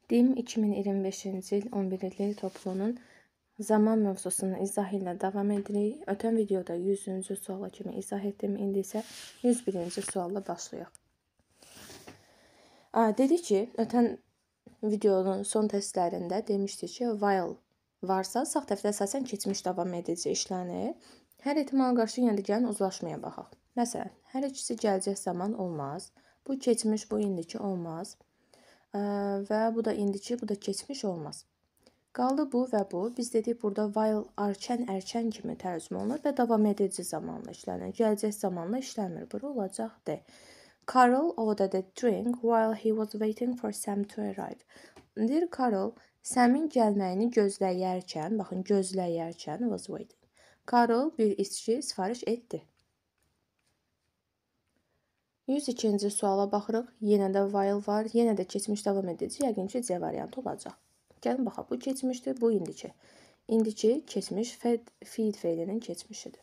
DİM 2025-ci il 11-li topluluğunun zaman mövzusunu izah ilə davam edirik. Ötən videoda 100-cü suala kimi izah etdim. İndi isə 101-ci sualla başlayaq. Dedik ki, ötən videonun son testlərində demişdik ki, while varsa, sağ tərəfdə əsasən keçmiş davam edici işlənir. Hər ehtimala qarşı yenə də gəlin uzlaşmaya baxaq. Məsələn, hər ikisi gələcək zaman olmaz. Bu keçmiş, bu indiki olmaz. Və bu da indiki, bu da keçmiş olmaz. Qaldı bu və bu. Biz dedik burada while erkən kimi tərcümə olunur və davam edici zamanla işlənir. Gələcək zamanla işləmir. Bura olacaq D. Carol ordered a drink while he was waiting for Sam to arrive. Deyir Carol Sam'in gəlməyini gözləyərkən, baxın gözləyərkən was waiting. Carol bir içki sifariş etdi. 102-ci suala baxırıq. Yenə də while var, yenə də keçmiş davam edici, yəqin ki, C variantı olacaq. Gəlin baxaq, bu keçmişdir, bu indiki. İndiki keçmiş feed feilinin keçmişidir.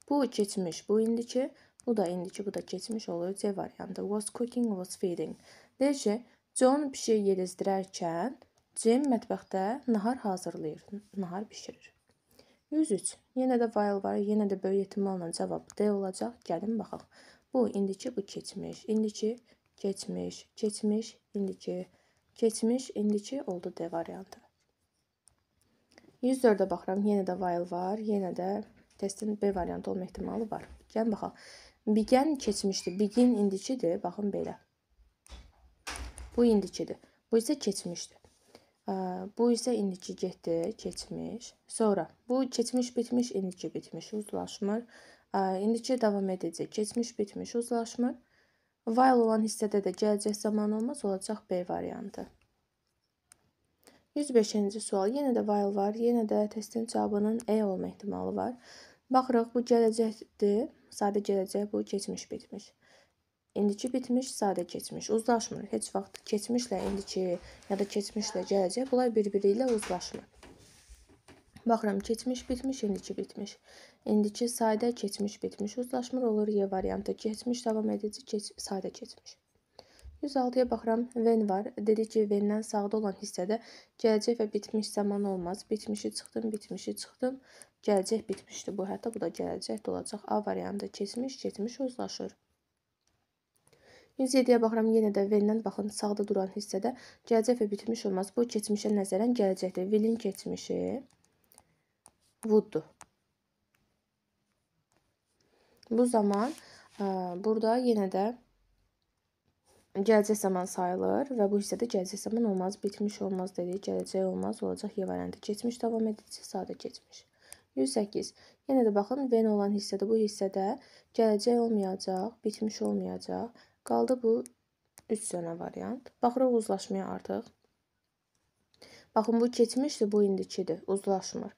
Bu keçmiş, bu indiki, bu da indiki, bu da keçmiş olur. C variantı. Was cooking, was feeding. Deyir ki, John pişik yedizdirərkən Jim mətbəxdə nahar hazırlayır, nahar bişirir. 103. Yenə də while var, yenə də böyük ehtimalla cavab D olacaq. Gəlin baxaq. Bu indiki, bu keçmiş, indiki, keçmiş, keçmiş, indiki, keçmiş, indiki oldu D variantı. 104-ə baxıram, yenə də while var, yenə də testin B variantı olma ehtimalı var. Gəlin baxaq. Began keçmişdir, begin indikidir, baxın belə. Bu indikidir, bu isə keçmişdir. Bu isə indiki getdi, keçmiş. Sonra bu keçmiş bitmiş, indiki bitmiş, uzlaşmır. İndiki davam edici, keçmiş bitmiş, uzlaşmır. While olan hissədə də gələcək zaman olmaz, olacaq B variantı. 105-ci sual. Yenə də while var, yenə də testin cavabının E olma ehtimalı var. Baxırıq, bu gələcəkdir, sadə gələcək, bu keçmiş bitmiş. İndiki bitmiş, sadə keçmiş. Uzlaşmır. Heç vaxt keçmişlə indiki ya da keçmişlə gələcək, bunlar bir-biri ilə uzlaşmır. Baxıram, keçmiş bitmiş, indiki bitmiş. İndiki sadə keçmiş bitmiş, uzlaşmır olur. Y variantı keçmiş davam edici, sadə keçmiş. 106-ya baxıram, when var. Dedik ki, when-dən sağda olan hissədə gələcək və bitmiş zaman olmaz. Bitmişi çıxdım, bitmişi çıxdım. Gələcək bitmişdir bu. Hətta bu da gələcək olacaq. A variantı keçmiş, keçmiş uzlaşır. 107-yə baxıram, yenə də when-dən baxın, sağda duran hissədə gələcək və bitmiş olmaz. Bu keçmişə nəzərən gələcəkdir. Will-in keçmişi would-dur. Bu zaman burada yenə də gələcək zaman sayılır və bu hissədə gələcək zaman olmaz, bitmiş olmaz dedik, gələcək olmaz, olacaq Y variantı. Keçmiş davam edici, sadə keçmiş. 108. Yenə də baxın, when olan hissədə, bu hissədə gələcək olmayacaq, bitmiş olmayacaq. Qaldı bu 3 dənə variant. Baxırıq uzlaşmaya artıq. Baxın, bu keçmişdir, bu indikidir, uzlaşmır.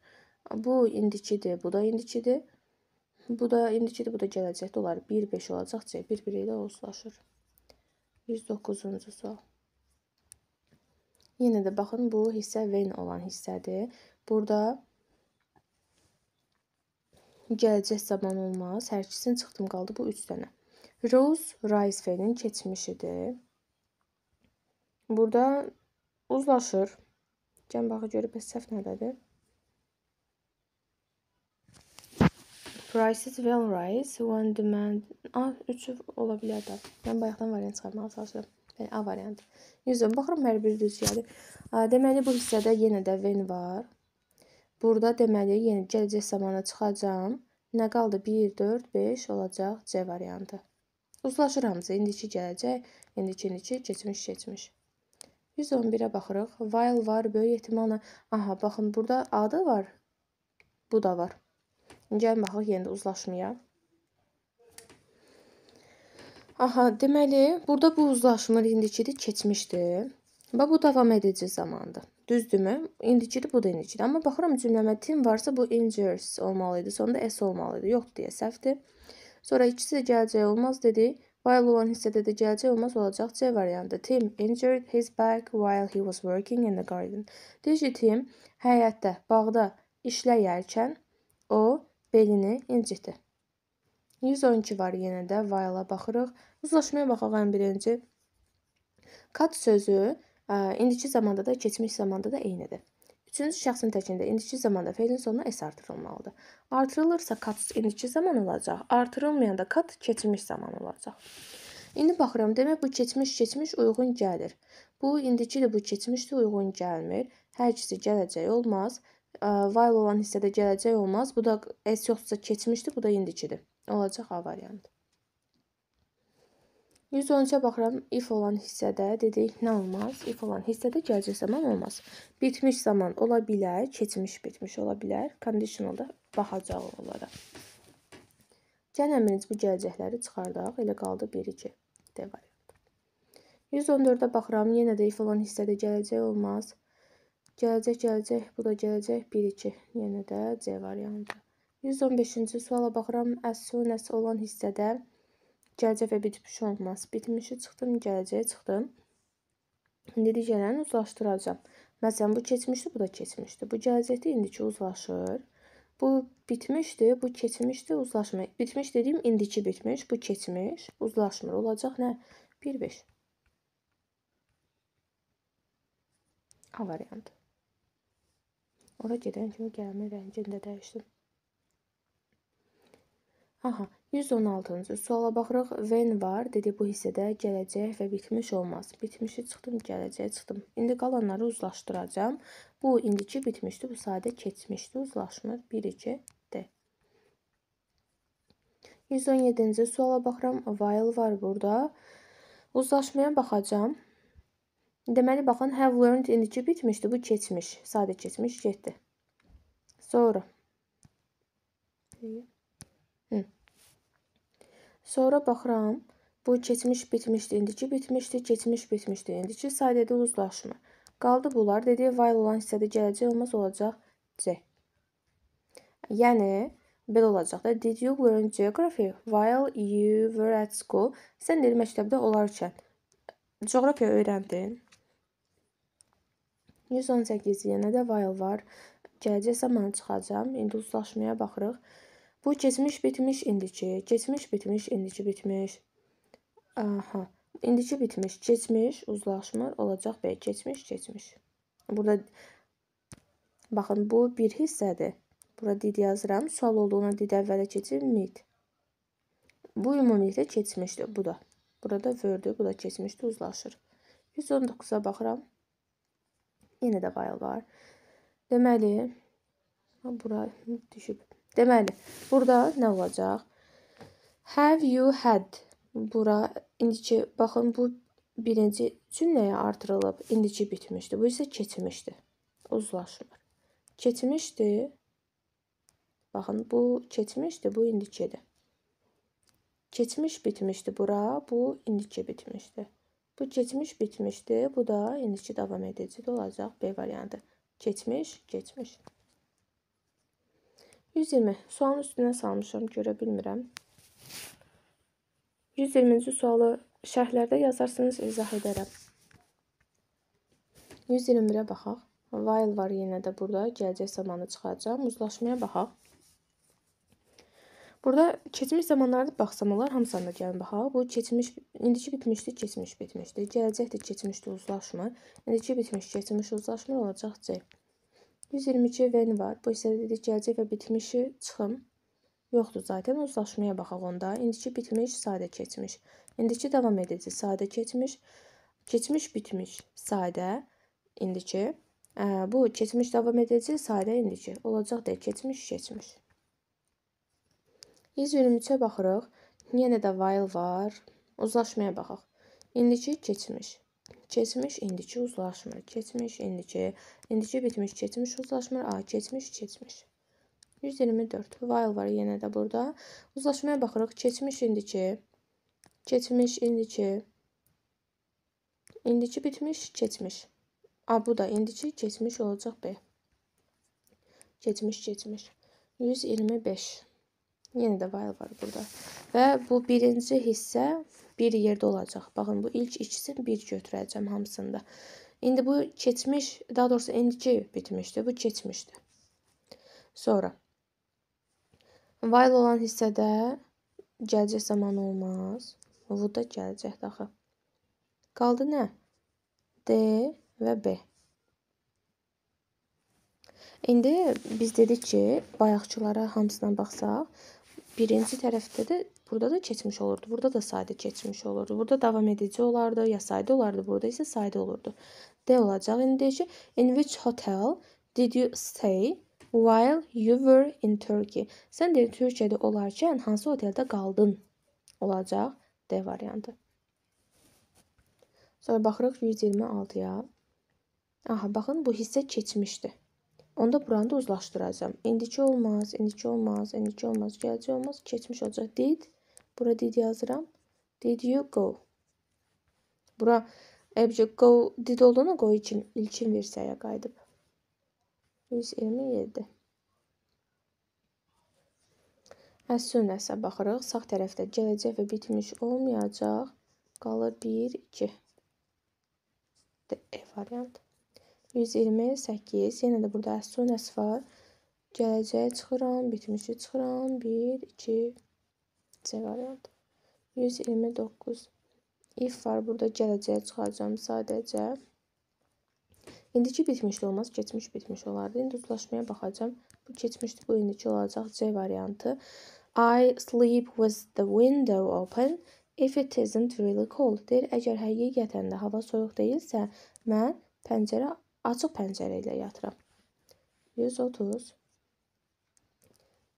Bu indikidir, bu da indikidir. Bu da indikidir, bu da gələcəkdir. Onlar 1-5 olacaq, C bir-biri ilə uzlaşır. 109-cu sual. Yenə də baxın, bu hissə when olan hissədir. Burada gələcək zaman olmaz. Hər ikisini çıxdım, qaldı bu 3 dənə. Rose, rise feilinin keçmişidir. Burada uzlaşır. Gəlin baxı görüb, səhv nədədir? Prices will rise when demand... Üçü ola bilər də. Mən bayaqdan variant çıxarmağa çalışıram. A variantı. 110. Baxıram, hər biri düz gəlir. Deməli, bu hissədə yenə də when var. Burada deməli, yenə gələcək zamana çıxacam. Nə qaldı? 1, 4, 5 olacaq C variantı. Uzlaşır hamısı. İndiki gələcək, indiki, keçmiş, keçmiş. 111-ə baxırıq. While var, böyük ehtimalla. Aha, baxın, burada adı var. Bu da var. Gəlin baxaq, yenə də uzlaşmaya. Aha, deməli, burada bu uzlaşmır, indikidir, keçmişdir. Və bu davam edici zamandır. Düzdürmü? İndikidir, bu da indikidir. Amma baxıram cümləmə Tim varsa, bu injures olmalıydı. Sonunda S olmalıydı. Yoxdur deyə, səhvdir. Sonra ikisi də gələcək olmaz dedi. While olan hissədə də gələcək olmaz, olacaq C variantı. Tim injured his back while he was working in the garden. Deyir ki, Tim həyətdə, bağda işləyərkən o belini incitdi. 112 var yenə də, while-a baxırıq. Uzlaşmaya baxaq ən birinci. Cut sözü İndiki zamanda da, keçmiş zamanda da eynidir. Üçüncü şəxsin təkində indiki zamanda feilin sonuna s artırılmalıdır. Artırılırsa kat indiki zaman olacaq, artırılmayanda kat keçmiş zaman olacaq. İndi baxıram, demək bu keçmiş uyğun gəlir. Bu indiki də bu keçmişdə uyğun gəlmir. Hər ikisi gələcək olmaz. While olan hissədə gələcək olmaz. Bu da s yoxdursa keçmişdir, bu da indikidir. Olacaq A variantı. 113-ə baxıram, if olan hissədə dedik nə olmaz? If olan hissədə gələcək zaman olmaz. Bitmiş zaman ola bilər, keçmiş bitmiş ola bilər. Conditionalda baxacaq onlara. Gəlin əmriniz bu gələcəkləri çıxardaq. Elə qaldı 1-2. D variantı. 114-ə baxıram, yenə də if olan hissədə gələcək olmaz. Gələcək, bu da gələcək 1-2. Yenə də C variantı. 115-ci suala baxıram, as soon as olan hissədə gələcək və bitmiş olmaz. Bitmişi çıxdım, gələcəyə çıxdım. İndi digərlərini uzlaşdıracağım. Məsələn, bu keçmişdir, bu da keçmişdir. Bu gələcəkdə indiki uzlaşır. Bu bitmişdir, bu keçmişdir, uzlaşmır. Bitmiş dediyim indiki bitmiş, bu keçmiş, uzlaşmır. Olacaq nə? 1-5. A variantı. Ora gedən kimi qələmin rəngini də dəyişdim. Aha, 116-cı suala baxırıq. When var, dedi bu hissədə gələcək və bitmiş olmaz. Bitmişi çıxdım, gələcəyə çıxdım. İndi qalanları uzlaşdıracağım. Bu indiki bitmişdi, bu sadə keçmişdi, uzlaşmır. 1-2, D. 117-ci suala baxıram. While var burada. Uzlaşmaya baxacağım. Deməli, baxın, have learned indiki bitmişdi, bu keçmiş. Sadə keçmiş, getdi. Sonra. Sonra baxıram, bu keçmiş bitmişdi, indiki bitmişdi, keçmiş bitmişdi, indiki sadədə uzlaşmır. Qaldı bunlar, dedi, while olan hissədə gələcək olmaz, olacaq C. Yəni, belə olacaq da, did you learn geography while you were at school? Sən deyil, məktəbdə olarkən coğrafiya öyrəndin. 118 yenə də while var. Gələcək zamanı çıxacağım. İndi uzlaşmaya baxırıq. Bu keçmiş bitmiş indiki, keçmiş bitmiş indiki bitmiş. Aha, indiki bitmiş, keçmiş, uzlaşmır, olacaq B, keçmiş. Burada baxın, bu bir hissədir. Burada did yazıram, sual olduğuna did əvvələ keçir, mid. Bu ümumilikdə keçmişdir, bu da. Burada word'ü, bu da keçmişdir, uzlaşır. 119-a baxıram. Yenə də while var. Deməli, bura düşüb. Deməli, burada nə olacaq? Have you had? Bura, indiki, baxın, bu birinci cümləyə artırılıb, indiki bitmişdir. Bu isə keçmişdir. Uzlaşmır. Keçmişdir. Baxın, bu keçmişdir, bu indikidir. Keçmiş bitmişdir bura, bu indiki bitmişdir. Bu keçmiş bitmişdir, bu da indiki davam edicidir. Olacaq B variantı. Keçmiş. 120. Sualın üstünə salmışam, görə bilmirəm. 120-ci sualı şərhlərdə yazarsınız, izah edərəm. 121-ə baxaq. While var yenə də burada. Gələcək zamanı çıxacaq. Uzlaşmaya baxaq. Burada keçmiş zamanlarda baxsam olar, hamısına da gəlin baxaq. Bu keçmiş, indiki bitmişdi, keçmiş bitmişdi. Gələcəkdir, keçmişdi, uzlaşmır. İndiki bitmiş, keçmiş, uzlaşmır, olacaq C. 122 when var. Bu isə dedik, gələcək və bitmişi çıxım. Yoxdur zaten, uzlaşmaya baxaq onda. İndiki bitmiş, sadə keçmiş. İndiki davam edici, sadə keçmiş. Keçmiş bitmiş, sadə, indiki. Bu keçmiş davam edici, sadə, indiki. Olacaq da keçmiş. 123-ə baxırıq. Yenə də while var. Uzlaşmaya baxaq. İndiki keçmiş. Keçmiş, indiki uzlaşmır. Keçmiş, indiki. İndiki bitmiş, keçmiş, uzlaşmır. A, keçmiş. 124. While var yenə də burada. Uzlaşmaya baxırıq. Keçmiş, indiki. Keçmiş, indiki. İndiki bitmiş, keçmiş. A, bu da indiki, keçmiş olacaq B. Keçmiş. 125. Yenə də while var burada. Və bu birinci hissə bir yerdə olacaq. Baxın, bu ilk ikisini bir götürəcəm hamısında. İndi bu keçmiş, daha doğrusu indiki bitmişdi. Bu keçmişdi. Sonra. While olan hissədə gələcək zaman olmaz. Bu da gələcək daxı. Qaldı nə? D və B. İndi biz dedik ki, bayaqçılara hamısına baxsaq, birinci tərəfdə də burada da keçmiş olurdu. Burada da sadə keçmiş olurdu. Burada davam edici olardı, ya sadə olardı. Burada isə sadə olurdu. D olacaq. İndi deyək ki, in which hotel did you stay while you were in Turkey? Sən deyir, Türkiyədə olarkən hansı oteldə qaldın? Olacaq D variantı. Sonra baxırıq 126-ya. Aha, baxın, bu hissə keçmişdi. Onda buranı da uzlaşdıracağım. İndiki olmaz, indiki olmaz, indiki olmaz, gələcək olmaz, keçmiş olacaq. Did, bura did yazıram. Did you go? Bura go did olduğuna go ilkin versiyaya qayıdıb. 127. As soon as-a baxırıq. Sağ tərəfdə gələcək və bitmiş olmayacaq. Qalır 1, 2. E variant. 128. Yenə də burada as soon as var. Gələcəyə çıxıram, bitmişi çıxıram. 1, 2. C variant. 129. If var. Burada gələcəyə çıxacağım sadəcə. İndiki bitmişli olmaz. Keçmiş bitmiş olardı. İndi uzlaşmaya baxacağım. Bu keçmişdi. Bu indiki olacaq. C variantı. I sleep with the window open if it isn't really cold. Deyir, əgər həqiqətən də hava soyuq deyilsə, mən açıq pəncərə ilə yatıram. 130.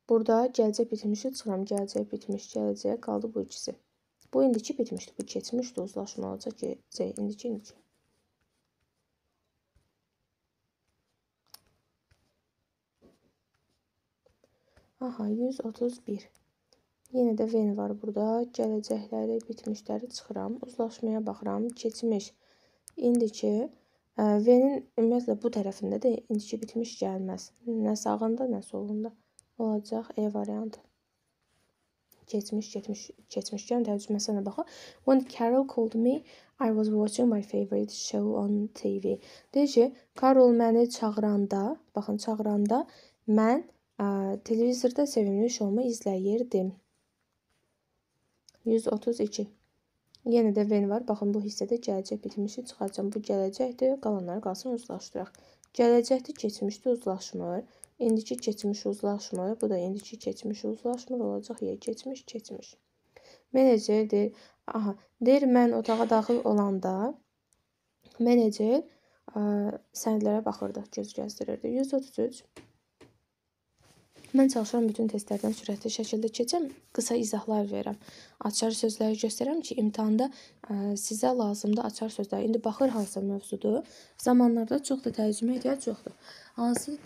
Burada gələcək bitmişi çıxıram. Gələcək bitmiş, gələcək qaldı bu ikisi. Bu indiki bitmişdi. Bu keçmişdi. Uzlaşma olacaq ki, C indiki. Aha, 131. Yenə də Ven var burada. Gələcəkləri, bitmişləri çıxıram. Uzlaşmaya baxıram. Keçmiş. İndiki. Venin ümumiyyətlə bu tərəfində də indiki bitmiş gəlməz. Nə sağında, nə solunda. Olacaq E variantı. Keçmişkən tərcüməsinə baxaq. When Carol called me, I was watching my favorite show on TV. Deyir ki, Carol məni çağıranda, baxın çağıranda mən televizorda sevimli şovumu izləyirdim. 132. Yenə də Ven var. Baxın, bu hissədə gələcək bitmişi çıxacağım. Bu gələcəkdir. Qalanları qalsın, uzlaşdıraq. Gələcəkdir, keçmişdir, uzlaşmır. İndiki keçmiş uzlaşmır. Bu da indiki keçmiş uzlaşmır. Olacaq yer keçmiş. Menecer deyir, deyir mən otağa daxil olanda menecer sənədlərə baxırdı, göz gəzdirirdi. 133. Mən çalışıram bütün testlərdən sürətli şəkildə keçəm, qısa izahlar verirəm. Açar sözləri göstərəm ki, imtahanda sizə lazımdır açar sözlər. İndi baxır hansı mövzudur. Zamanlarda çox da tərcümə ehtiyac yoxdur. Hansı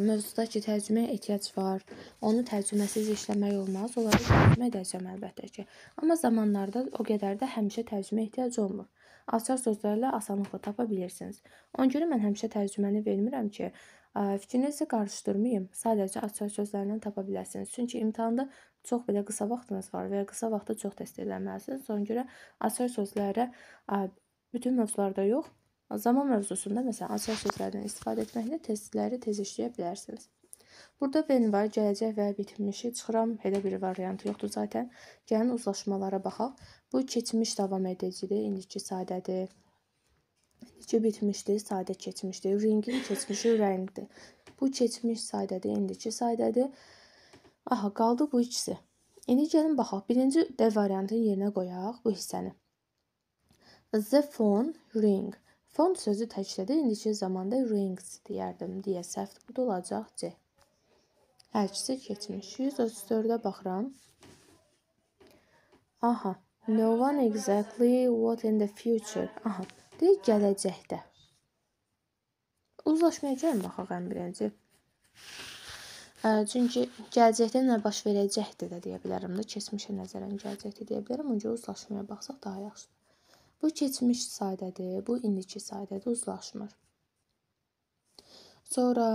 mövzuda ki, tərcüməyə ehtiyac var, onu tərcüməsiz işləmək olmaz. Onları tərcümə edəcəm əlbəttə ki. Amma zamanlarda o qədər də həmişə tərcümə ehtiyac olmur. Açar sözlərlə asanlıqla tapa bilirsiniz. Ona görə mən həmişə tərcüməni vermirəm ki, fikrinizi qarışdırmayım. Sadəcə açar sözlərindən tapa bilərsiniz. Çünki imtahanda çox belə qısa vaxtınız var və qısa vaxtda çox test eləməlisiniz. Ona görə açar sözlərə bütün mövzularda yox, zaman mövzusunda məsələn açar sözlərdən istifadə etməklə testləri tez işləyə bilərsiniz. Burada Ven var, gələcək və bitmişi çıxıram. Elə bir variantı yoxdur zaten. Gəlin uzlaşmalara baxaq. Bu keçmiş davam edicidir, indiki sadədir. İndiki bitmişdir, sadə keçmişdir. Ringin keçmişi rəngdir. Bu keçmiş sadədir, indiki sadədir. Aha, qaldı bu ikisi. İndi gəlin baxaq. Birinci D variantının yerinə qoyaq bu hissəni. The phone ring. Phone sözü təklədir. İndiki zamanda rings deyərdim deyə səhvdir. Bu da olacaq C. Hər ikisi keçmiş. 134-də baxıram. Aha. No one exactly what in the future. Aha. Deyir gələcəkdə. Uzlaşmaya gəlin baxaq ən birinci. Çünki gələcəkdə nə baş verəcəkdir də deyə bilərəm də. Keçmişə nəzərən gələcəkdir deyə bilərəm. Öncə uzlaşmaya baxsaq daha yaxşıdır. Bu keçmiş sadədir. Bu indiki sadədir. Uzlaşmır. Sonra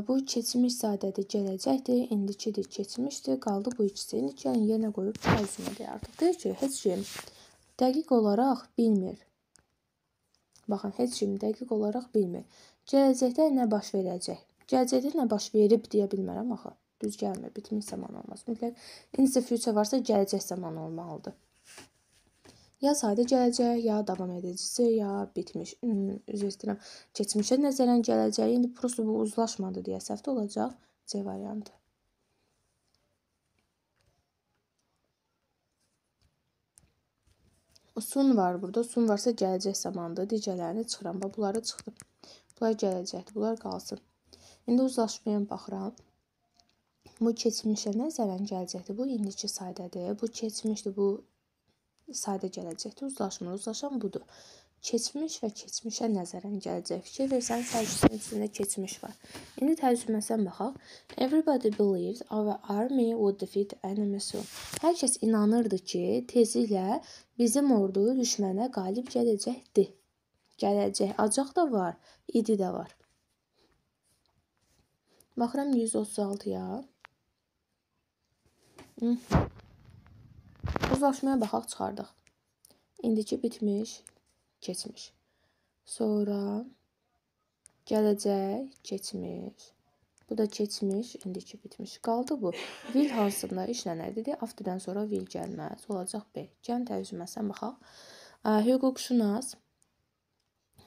bu keçmiş sadədir, gələcəkdir, indikidir, keçmişdir, qaldı bu ikisi. İndiki yenə qoyub tərcümə deyərdik. Deyir ki, heç kim dəqiq olaraq bilmir. Baxın, heç kim dəqiq olaraq bilmir. Gələcəkdə nə baş verəcək? Gələcəkdə nə baş verib deyə bilmərəm axı. Düz gəlmir, bitmiş zaman olmaz. Mütləq in the future varsa gələcək zaman olmalıdır. Ya sadə gələcək, ya davam edicisi, ya bitmiş. Üzr istəyirəm. Keçmişə nəzərən gələcək. İndi prosta bu uzlaşmadı deyə səhvdə olacaq. C variantı. Sun var burada. Sun varsa gələcək zamandır. Digərlərini çıxıram. Bax, bunları çıxdım. Bunlar gələcəkdir. Bunlar qalsın. İndi uzlaşmaya baxıram. Bu keçmişə nəzərən gələcəkdir. Bu indiki saydədir. Bu keçmişdir. Bu sadə gələcəkdir. Uzlaşmır. Uzlaşan budur. Keçmiş və keçmişə nəzərən gələcək. Fikir versən, sərgisinin içində keçmiş var. İndi tərcüməsən baxaq. Everybody believes our army would defeat enemy soon. Hər kəs inanırdı ki, tezliklə bizim ordu düşmənə qalib gələcəkdir. Gələcək. Acaq da var, idi də var. Baxıram 136-ya. Uzlaşmaya baxaq, çıxardıq. İndiki bitmiş, keçmiş. Sonra gələcək, keçmiş. Bu da keçmiş, indiki bitmiş. Qaldı bu. Will hansında işlənərdi? Afterdən sonra will gəlməz. Olacaq B. Gəlin tərcüməsən baxaq. Hüquqşünas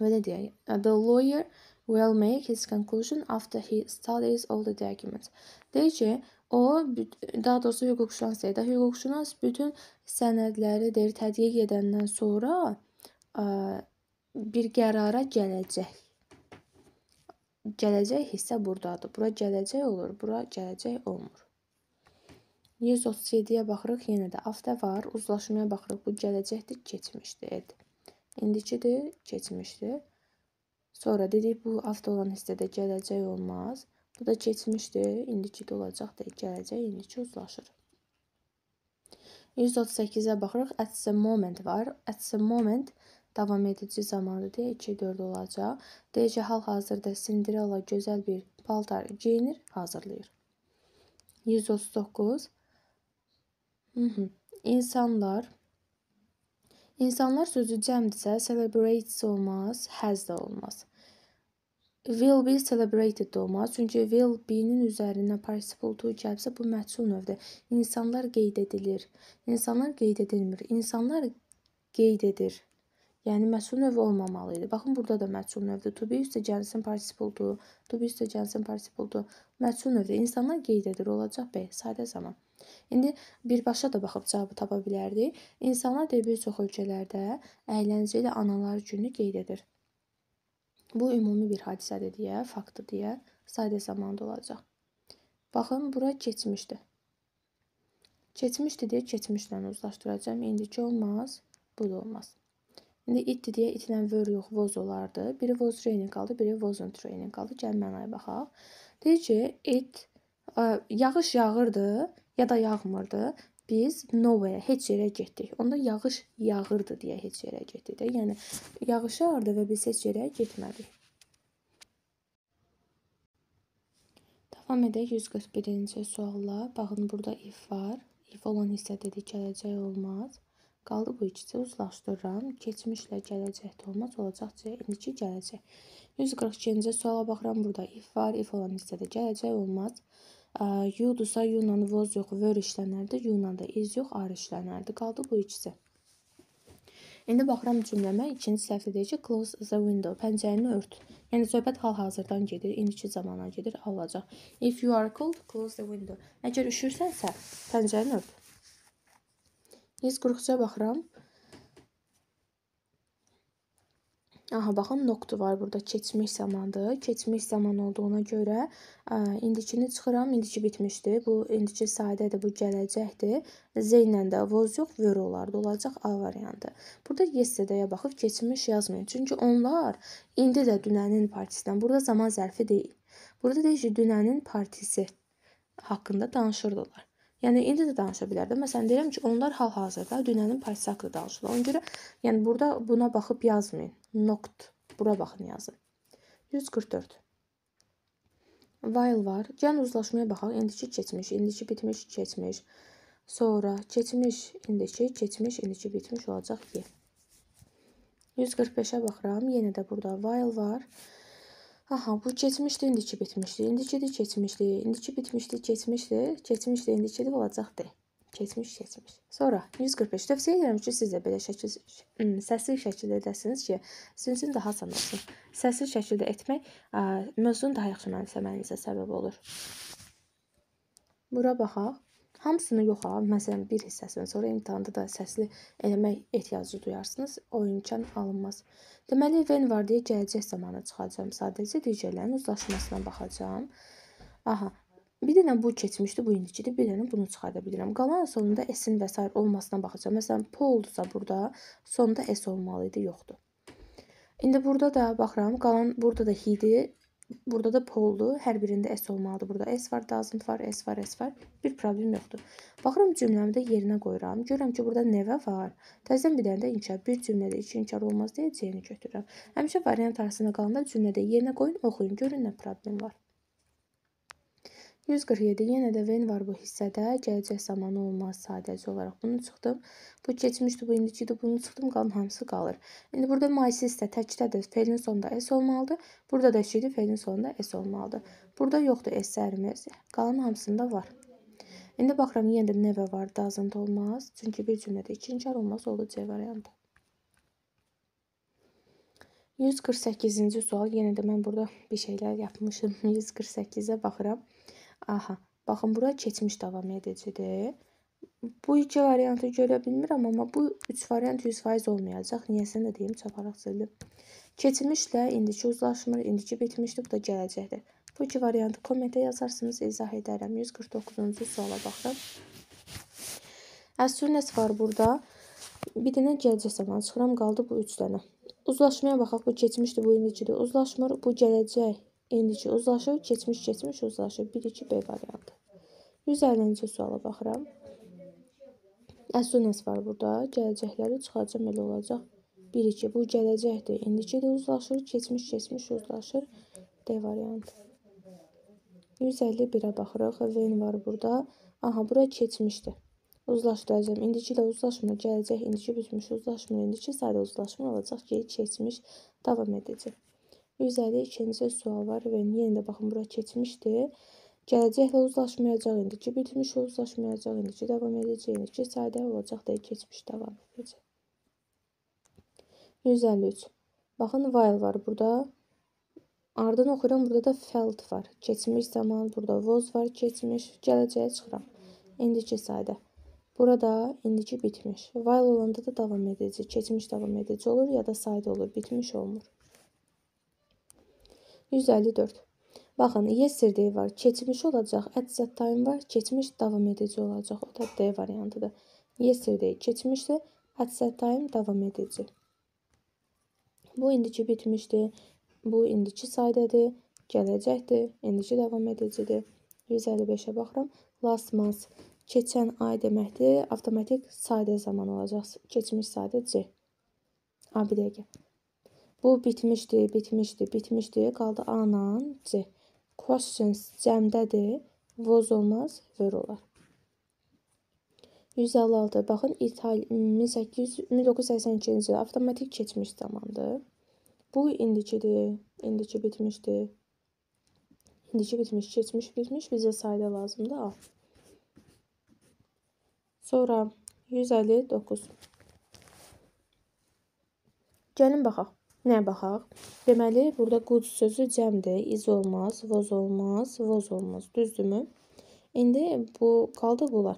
belə deyək. The lawyer will make his conclusion after he studies all the documents. Deyir ki, o, daha doğrusu hüquqşünas deyir. Hüquqşünas bütün sənədləri deyir, tədqiq edəndən sonra bir qərara gələcək. Gələcək hissə buradadır. Bura gələcək olur, bura gələcək olmur. 137-yə baxırıq, yenə də after var. Uzlaşmaya baxırıq, bu gələcəkdir, keçmişdir. İndikidir, keçmişdir. Sonra dedik, bu after olan hissədə gələcək olmaz. Bu da keçmişdir, indiki olacaq da gələcək, indiki uzlaşır. 138-ə baxırıq, at the moment var. At the moment davam edici zamanıdır, 2-4 olacaq. Deyəcək, hal-hazırda Cinderella gözəl bir paltar geyinir, hazırlayır. 139. İnsanlar sözü cəmdirsə, celebrates olmaz, has da olmaz. Will be celebrated da olmaz. Çünki will be-nin üzərinə participle to gəlsə, bu məhsul növdür. İnsanlar qeyd edilir. İnsanlar qeyd edilmir. İnsanlar qeyd edir. Yəni, məhsul növü olmamalıydı. Baxın, burada da məhsul növdür. To be üstə gəlsin participle to. To be üstə gəlsin participle to. Məhsul növdür. İnsanlar qeyd edir. Olacaq B. Sadə zaman. İndi birbaşa da baxıb cavabı tapa bilərdik. İnsanlar deyil, bir çox ölkələrdə əyləncə ilə analar günü qeyd edir. Bu ümumi bir hadisədir deyə, faktdır deyə, sadə zamanda olacaq. Baxın, bura keçmişdir. Keçmişdir deyə keçmişlə uzlaşdıracağım. İndiki olmaz, bu da olmaz. İndi itdir deyə itilən were yox, was olardı. Biri was raining qaldı, biri wasn't raining qaldı. Gəl mənaya baxaq. Deyir ki, yağış yağırdı ya da yağmırdı. Biz nowhere, heç yerə getdik. Onda yağış yağırdı deyə heç yerə getdik də. Yəni, yağış yağırdı və biz heç yerə getmədik. Davam edək 141-ci sualla. Baxın, burada if var. If olan hissə dedik, gələcək olmaz. Qaldı bu ikisi, uzlaşdırıram. Keçmişlə gələcəkdə olmaz, olacaq C, indiki gələcək. 142-ci suala baxıram, burada if var, if olan hissədə gələcək olmaz. You'dursa, you-la was yox, were işlənərdi, you-la da is yox, are işlənərdi. Qaldı bu ikisi. İndi baxıram cümləmə, ikinci səhvdə deyir ki, close the window, pəncərəni ört. Yəni, söhbət hal-hazırdan gedir, indiki zamana gedir, alacaq. If you are cold, close the window. Əgər üşürsənsə, pəncərəni ört. 143-ə baxıram. Aha, baxın, noktu var burada, keçmiş zamandır. Keçmiş zaman olduğuna görə indikini çıxıram, indiki bitmişdir. Bu indiki sadədir, bu gələcəkdir. Z ilə də was yox, were olardı, olacaq A variantı. Burada yesterday'a baxıb keçmiş yazmayın. Çünki onlar indi də dünənin partisindən. Burada zaman zərfi deyil. Burada deyir ki, dünənin partisi haqqında danışırdılar. Yəni, indi də danışa bilər də. Məsələn, deyirəm ki, onlar hal-hazırda dünənin partisi haqqında danışırlar. Ona görə, yəni, burada buna baxıb yazmayın. Noct. Bura baxın, yazın. 144. While var. Gəlin uzlaşmaya baxaq. İndiki keçmiş, indiki bitmiş, keçmiş. Sonra keçmiş, indiki, keçmiş, indiki bitmiş olacaq Y. 145-ə baxıram. Yenə də burada while var. Aha, bu keçmişdi, indiki bitmişdi. İndikidir, keçmişdi. İndiki bitmişdi, keçmişdi. Keçmişdi, indikidir, olacaq D. Keçmiş. Sonra 145. Tövsiyə edirəm ki, siz də belə səsli şəkildə edəsiniz ki, sizin üçün daha asan olsun. Səsli şəkildə etmək mövzunu daha yaxşı mənimsəmənizə səbəb olur. Bura baxaq. Hamısını yox ha. Məsələn, bir hissəsini sonra imtahanda da səsli eləmək ehtiyacı duyarsınız. O imkan alınmaz. Deməli, when var deyə gələcək zamanı çıxacağım. Sadəcə digərlərin uzlaşmasına baxacağım. Aha. Bir dənə bu keçmişdi, bu indicidir. Bir dənə bunu çıxarda bilirəm. Qalan sonunda s-in və s. olmasına baxacağım. Məsələn, P oldusa burada, sonunda s olmalı idi, yoxdur. İndi burada da baxıram. Qalan burada da h-dir. Burada da P oldu. Hər birində s olmalıdır. Burada s var, doesn't var, s var, s var. Bir problem yoxdur. Baxıram cümləmi də yerinə qoyuram. Görürəm ki, burada nəvə var. Təzədən bir dənə də inkar. Bir cümlədə iki inkar olmaz deyə c-ni götürürəm. Həmişə variant arasında qalanda cümlədə yerinə qoyun, oxuyun. Görün nə problem var. 147. Yenə də when var bu hissədə. Gələcək zamanı olmaz sadəcə olaraq. Bunu çıxdım. Bu keçmişdi, bu indicidir. Bunu çıxdım. Qalan hamısı qalır. İndi burada my sister təkdədir. Feilin sonunda s olmalıdır. Burada da şeydir. Feilin sonunda s olmalıdır. Burada yoxdur s-lərimiz. Qalan hamısında var. İndi baxıram, yenə də never var. Doesn't olmaz. Çünki bir cümlədə iki inkar olmaz. Oldu C variantı. 148-ci sual. Yenə də mən burada bir şeylər yapmışım. 148-ə baxıram. Aha, baxın, bura keçmiş davam edicidir. Bu iki variantı görə bilmirəm, amma bu 3 variant 100% olmayacaq. Niyəsini də deyim, çaparaq sildim. Keçmişlə indiki uzlaşmır, indiki bitmişdir, bu da gələcəkdir. Bu iki variantı kommentə yazarsınız, izah edərəm. 149-cu suala baxıram. As soon as var burada. Bir dənə gələcək zaman çıxıram, qaldı bu 3 dənə. Uzlaşmaya baxaq, bu keçmişdir, bu indicidir. Uzlaşmır, bu gələcək. İndiki uzlaşır, keçmiş uzlaşır. 1-2 B variantı. 150-ci suala baxıram. As soon as var burada. Gələcəkləri çıxacam, elə olacaq. 1-2. Bu gələcəkdir. İndiki də uzlaşır, keçmiş uzlaşır. D variantı. 151-ə baxırıq. When var burada. Aha, bura keçmişdir. Uzlaşdıracağım. İndiki də uzlaşmır. Gələcək, indiki bitmiş uzlaşmır. İndiki sadə uzlaşmır olacaq ki, keçmiş davam edəcək. 152-ci sual var və yenə də baxın, bura keçmişdir. Gələcəklə uzlaşmayacaq, indiki bitmiş uzlaşmayacaq, indiki davam edəcək, indiki sadə olacaq da keçmiş davam edəcək. 153. Baxın, while var burada. Ardını oxuyuram, burada da felt var. Keçmiş zaman, burada was var, keçmiş, gələcəyə çıxıram. İndiki sadə. Burada indiki bitmiş. While olanda da davam edəcək, keçmiş davam edəcək olur ya da sadə olur, bitmiş olmur. 154. Baxın, yesterday var, keçmiş olacaq. At that time var, keçmiş davam edici olacaq. O da D variantıdır. Yesterday keçmişdir, at that time davam edici. Bu indiki bitmişdir. Bu indiki sadədir, gələcəkdir, indiki davam edicidir. 155-ə baxıram. Last month keçən ay deməkdir. Avtomatik sadə zaman olacaq. Keçmiş sadə C. Bir dəqiqə. Bu bitmişdir. Qaldı A-la C. Questions cəmdədir. Was olmaz, were olar. 156. Baxın, 1982-ci il avtomatik keçmiş zamandır. Bu indicidir. İndiki bitmişdir. İndiki bitmiş, keçmiş bitmiş. Bizə sayda lazımdır. A. Sonra 159. Gəlin baxaq. Nəyə baxaq? Deməli, burada good sözü cəmdir. Is olmaz, was olmaz, was olmaz. Düzdürmü? İndi bu qaldı bunlar.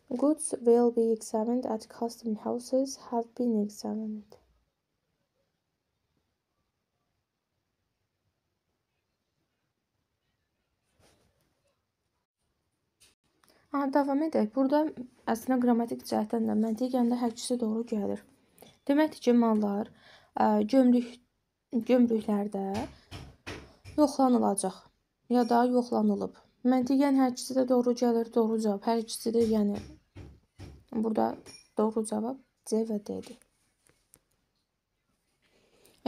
Goods will be examined at custom houses have been examined. Davam edək. Burada əslində qrammatik cəhətdən də məntiqən də hər ikisi doğru gəlir. Deməkdir ki, mallar gömrüklərdə yoxlanılacaq ya da yoxlanılıb. Məntiqən hər ikisi də doğru gəlir, doğru cavab. Hər ikisi də, yəni burada doğru cavab C və D-dir.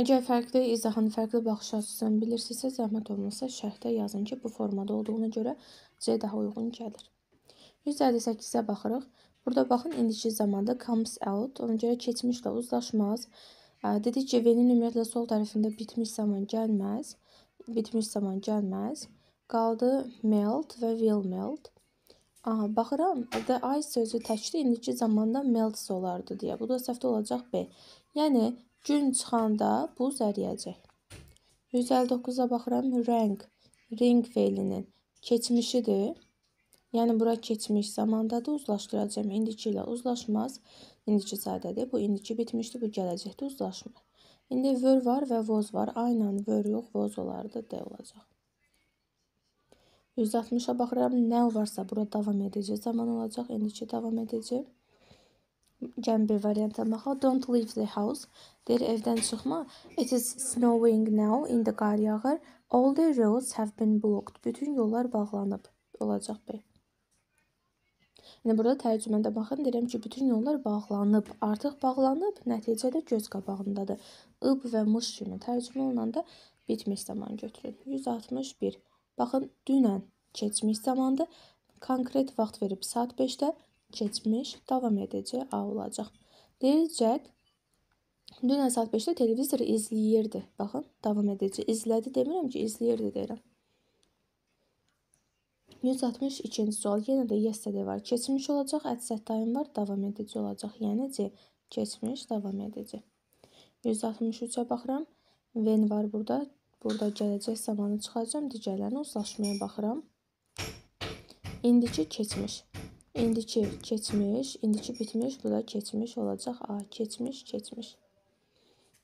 Əgər fərqli izahın, fərqli baxış açısını bilirsinizsə, zəhmət olmasa şərhdə yazın ki, bu formada olduğuna görə C daha uyğun gəlir. 158-ə baxırıq. Burada baxın, indiki zamanda comes out. Ona görə keçmişlə uzlaşmaz. Dedik ki, V-nin ümumiyyətlə sol tərəfində bitmiş zaman gəlməz. Qaldı melt və will melt. Aha, baxıram, the ice sözü təkdir, indiki zamanda melts olardı deyə. Bu da səhvdə olacaq B. Yəni, gün çıxanda buz əriyəcək. 159-a baxıram, ring fe'linin keçmişidir. Yəni, bura keçmiş zamandadır, uzlaşdıracağım. İndiki ilə uzlaşmaz. İndiki sadədir. Bu indiki bitmişdir, bu gələcəkdə uzlaşmır. İndi were var və was var. Aynen were yox, was olardı, D olacaq. 160-a baxıram, now varsa bura davam edici zaman olacaq. İndiki davam edici. Gəlin bir varianta baxaq. Don't leave the house. Deyir, evdən çıxma. It is snowing now. İndi qar yağır. All the roads have been blocked. Bütün yollar bağlanıb. Olacaq B. Yəni, burada tərcümədə baxın, deyirəm ki, bütün yollar bağlanıb. Artıq bağlanıb, nəticədə göz qabağındadır. İb və mış kimi tərcümə olunanda bitmiş zaman götürün. 161. Baxın, dünən keçmiş zamandır. Konkret vaxt verib saat 5-də keçmiş, davam edici A olacaq. Deyir, Jack dünən saat 5-də televizoru izləyirdi. Baxın, davam edici. İzlədi demirəm ki, izləyirdi deyirəm. 162-ci sual. Yenə də yesterday var. Keçmiş olacaq, at time var, davam edici olacaq. Yəni C. Keçmiş, davam edici. 163-ə baxıram. When var burada. Burada gələcək zamanı çıxacağım. Digərlərini uzlaşmaya baxıram. İndiki keçmiş. İndiki keçmiş. İndiki bitmiş. Bu da keçmiş olacaq. A. Keçmiş, keçmiş.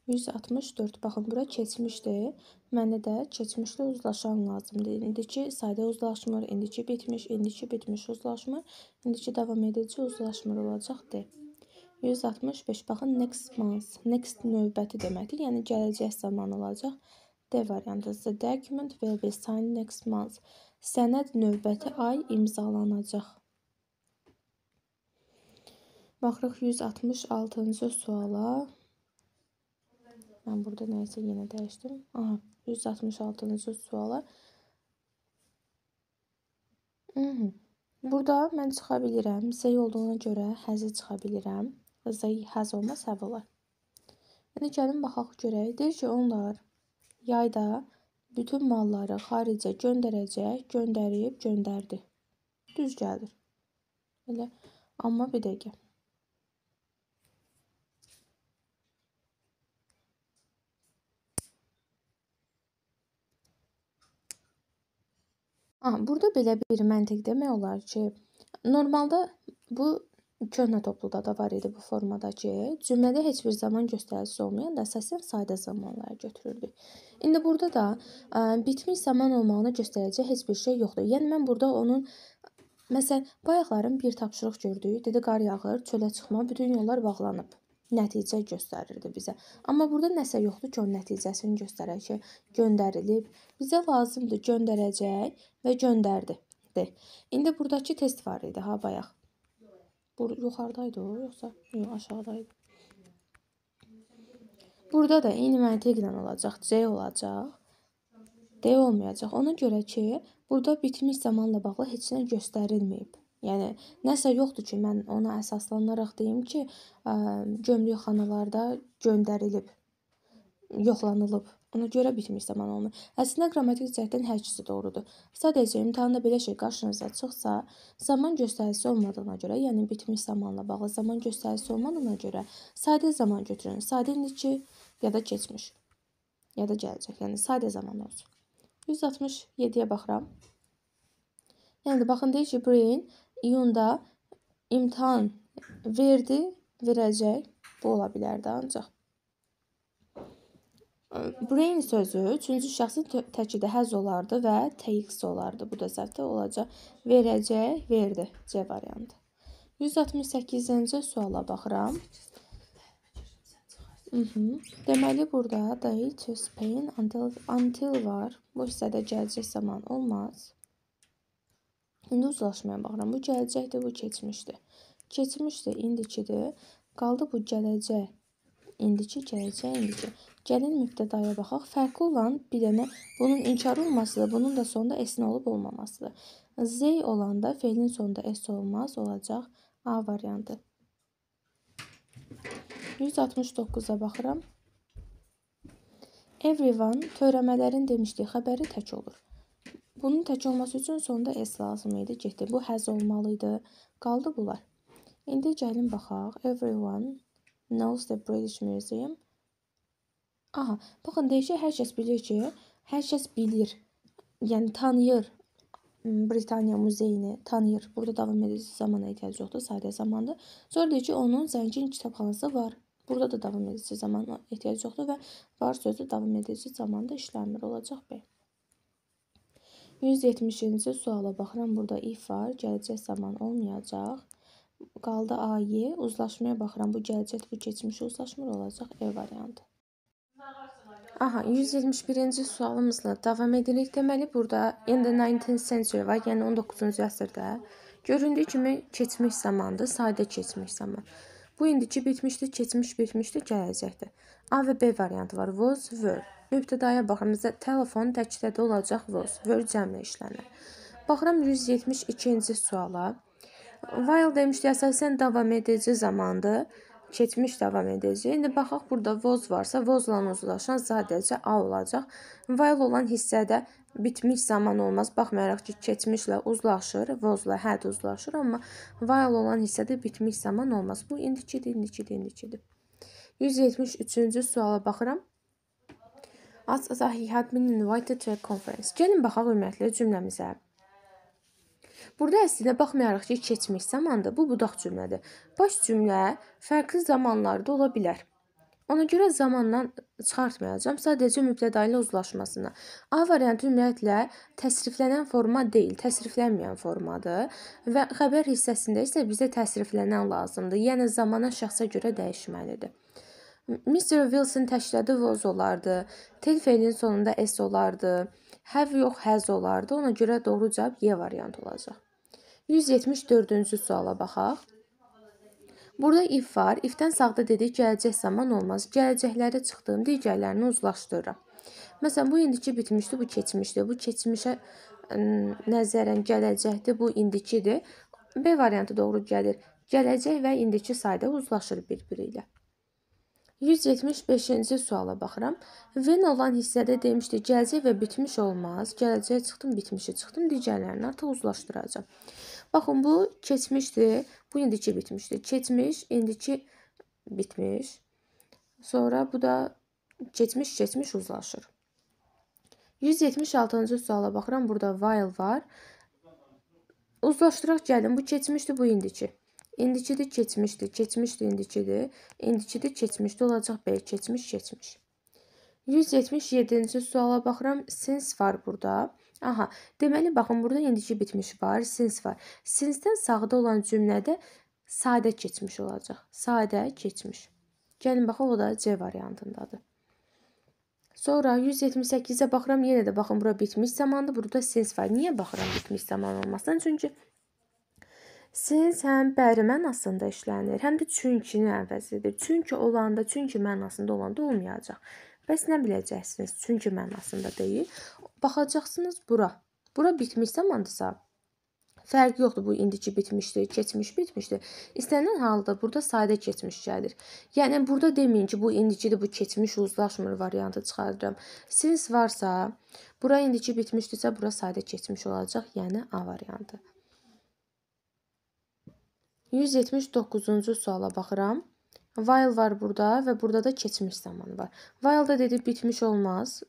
164. Baxın, bura keçmişdir. Mənə də keçmişlə uzlaşan lazımdır. İndiki sadə uzlaşmır, indiki bitmiş uzlaşmır, indiki davam edici uzlaşmır olacaq D. 165. Baxın, next month. Next növbəti deməkdir. Yəni, gələcək zaman olacaq. D variantı. The document will be signed next month. Sənəd növbəti ay imzalanacaq. Baxırıq 166-cı suala. Mən burada nəyəsə yenə dəyişdim. Aha, 166-cı suala. Burada mən çıxa bilirəm. Z olduğuna görə həzi çıxa bilirəm. Z həz olmaz, həv olar. Yəni, gəlin baxaq görək. Deyir ki, onlar yayda bütün malları xaricə göndərəcək, göndərib, göndərdi. Düz gəlir. Elə, amma bir dəqiqə. Burada belə bir məntiq demək olar ki, normalda bu köhnə topluda da var idi bu formada ki, cümlədə heç bir zaman göstəricisi olmayan da əsasən sadə zamanları götürürdük. İndi burada da bitmiş zaman olmağını göstərəcək heç bir şey yoxdur. Yəni, mən burada onun, məsələn, bayaqların bir tapşırıq gördük, dedi qar yağır, çölə çıxma, bütün yollar bağlanıb. Nəticə göstərirdi bizə. Amma burada nəsə yoxdur ki, o nəticəsini göstərək ki, göndərilib. Bizə lazımdır göndərəcək və göndərdi. İndi buradakı test var idi, ha, bayaq. Yuxarıdaydı o, yoxsa? Yox, aşağıdaydı. Burada da eyni məntiqlə olacaq. C olacaq. D olmayacaq. Ona görə ki, burada bitmiş zamanla bağlı heç nə göstərilməyib. Yəni, nəsə yoxdur ki, mən ona əsaslanaraq deyim ki, gömrükxanalarda göndərilib, yoxlanılıb. Ona görə bitmiş zaman olmur. Əslində, qrammatik cəhətdən hər ikisi doğrudur. Sadəcə, imtahanda belə şey qarşınıza çıxsa, zaman göstəricisi olmadığına görə, yəni bitmiş zamanla bağlı zaman göstəricisi olmadığına görə sadə zaman götürün. Sadə indiki ya da keçmiş, ya da gələcək. Yəni, sadə zaman olsun. 167-yə baxıram. Yəni, baxın, deyir ki, Brain iyunda imtahan verdi, verəcək. Bu ola bilərdi ancaq. Brain sözü üçüncü şəxsin təkidə həz olardı və TX olardı. Bu da səhvdə olacaq. Verəcək, verdi. C variantı. 168-ci suala baxıram. Deməli, burada they to Spain until var. Bu hissədə gələcək zaman olmaz. İndi uzlaşmaya baxıram. Bu gələcəkdir, bu keçmişdir. Keçmişdir, indikidir. Qaldı bu gələcək. İndiki, gələcək, indiki. Gəlin mübtədaya baxaq. Fərqli olan bir dənə bunun inkar olmasıdır. Bunun da sonunda S-in olub olmamasıdır. Z olanda fe'lin sonunda S olmaz, olacaq A variantı. 169-a baxıram. Everyone törəmələrin demişdiyi xəbəri tək olur. Bunun tək olması üçün sonda S lazım idi, getdi. Bu has olmalıydı. Qaldı bunlar. İndi gəlin baxaq. Everyone knows the British Museum. Aha, baxın deyişək, hər kəs bilir ki, hər kəs bilir. Yəni tanıyır Britaniya muzeyini, tanıyır. Burada davam edici zamana ehtiyac yoxdur, sadə zamandır. Sonra deyir ki, onun zəngin kitabxanası var. Burada da davam edici zamana ehtiyac yoxdur və var sözü davam edici zamanda işləmir, olacaq B. 170-ci suala baxıram. Burada if var, gələcək zaman olmayacaq. Qaldı A-Y. Uzlaşmaya baxıram. Bu gələcək, bu keçmiş uzlaşmır, olacaq E variantı. Aha, 171-ci sualımızla davam edirik. Deməli, burada in the 19th century var, yəni 19-cu əsrdə. Göründüyü kimi keçmiş zamandır, sadə keçmiş zaman. Bu indiki bitmişdir, keçmiş bitmişdir, gələcəkdir. A və B variantı var. Was, were. Mübtədaya baxıram. Bizdə telefon təkidədə olacaq was. Were cəmlə işlənir. Baxıram 172-ci suala. While demişdi, əsasən davam edici zamandır. Keçmiş davam edici. İndi baxaq, burada was varsa, was-la uzlaşan sadəcə A olacaq. While olan hissədə bitmiş zaman olmaz. Baxmayaraq ki, keçmişlə uzlaşır, was-la had uzlaşır, amma while olan hissədə bitmiş zaman olmaz. Bu indikidir, indikidir, indikidir. 173-cü suala baxıram. As he had been invited to a conference. Gəlin baxaq ümumiyyətlə cümləmizə. Burada əslində baxmayaraq ki, keçmiş zamandır. Bu budaq cümlədir. Baş cümlə fərqli zamanlarda ola bilər. Ona görə zamandan çıxartmayacağam. Sadəcə mübtəda ilə uzlaşmasına. A variantı ümumiyyətlə təsriflənən forma deyil, təsriflənməyən formadır. Və xəbər hissəsində isə bizə təsriflənən lazımdır. Yəni zamana şəxsə görə dəyişməlidir. Mr. Wilson təşkiladı was olardı. Tel feilin sonunda S olardı. Have yox, has olardı. Ona görə doğru cavab Y variantı olacaq. 174-cü suala baxaq. Burada if var. Ifdən sağda dedik, gələcək zaman olmaz. Gələcəkləri çıxdığım digərlərini uzlaşdırıram. Məsələn, bu indiki bitmişdir, bu keçmişdir. Bu keçmişə nəzərən gələcəkdir, bu indikidir. B variantı doğru gəlir. Gələcək və indiki sayda uzlaşır bir-biri ilə. 175-ci suala baxıram. When olan hissədə demişdi, gələcək və bitmiş olmaz. Gələcəyə çıxdım, bitmişi çıxdım, digərlərini artıq uzlaşdıracağam. Baxın, bu keçmişdir, bu indiki bitmişdir. Keçmiş, indiki bitmiş. Sonra bu da keçmiş, keçmiş uzlaşır. 176-cı suala baxıram. Burada while var. Uzlaşdıraq gəlin. Bu keçmişdir, bu indiki. İndikidir, keçmişdir, keçmişdir, indikidir, indikidir, keçmişdir, olacaq B, keçmiş, keçmiş. 177-ci suala baxıram, since var burada. Aha, deməli, baxın, burada indiki bitmiş var, since var. Since-dən sağda olan cümlədə sadə keçmiş olacaq, sadə keçmiş. Gəlin, baxaq, o da C variantındadır. Sonra 178-ə baxıram, yenə də baxın, bura bitmiş zamandır, burada since var. Niyə baxıram bitmiş zaman olmasın? Çünki since həm bəri mənasında işlənir, həm də çünkini əvəzidir. Çünki olanda, çünki mənasında olanda olmayacaq. Bəs nə biləcəksiniz? Çünki mənasında deyil. Baxacaqsınız bura. Bura bitmiş zamandırsa, fərqi yoxdur. Bu indiki bitmişdir, keçmiş bitmişdir. İstənilən halda burada sadə keçmiş gəlir. Yəni burada deməyin ki, bu indikidir, bu keçmiş uzlaşmır variantı çıxardıram. Since varsa, bura indiki bitmişdirsə, bura sadə keçmiş olacaq, yəni A variantı. 179-cu suala baxıram. While var burada və burada da keçmiş zamanı var. While-da dedik bitmiş olmaz.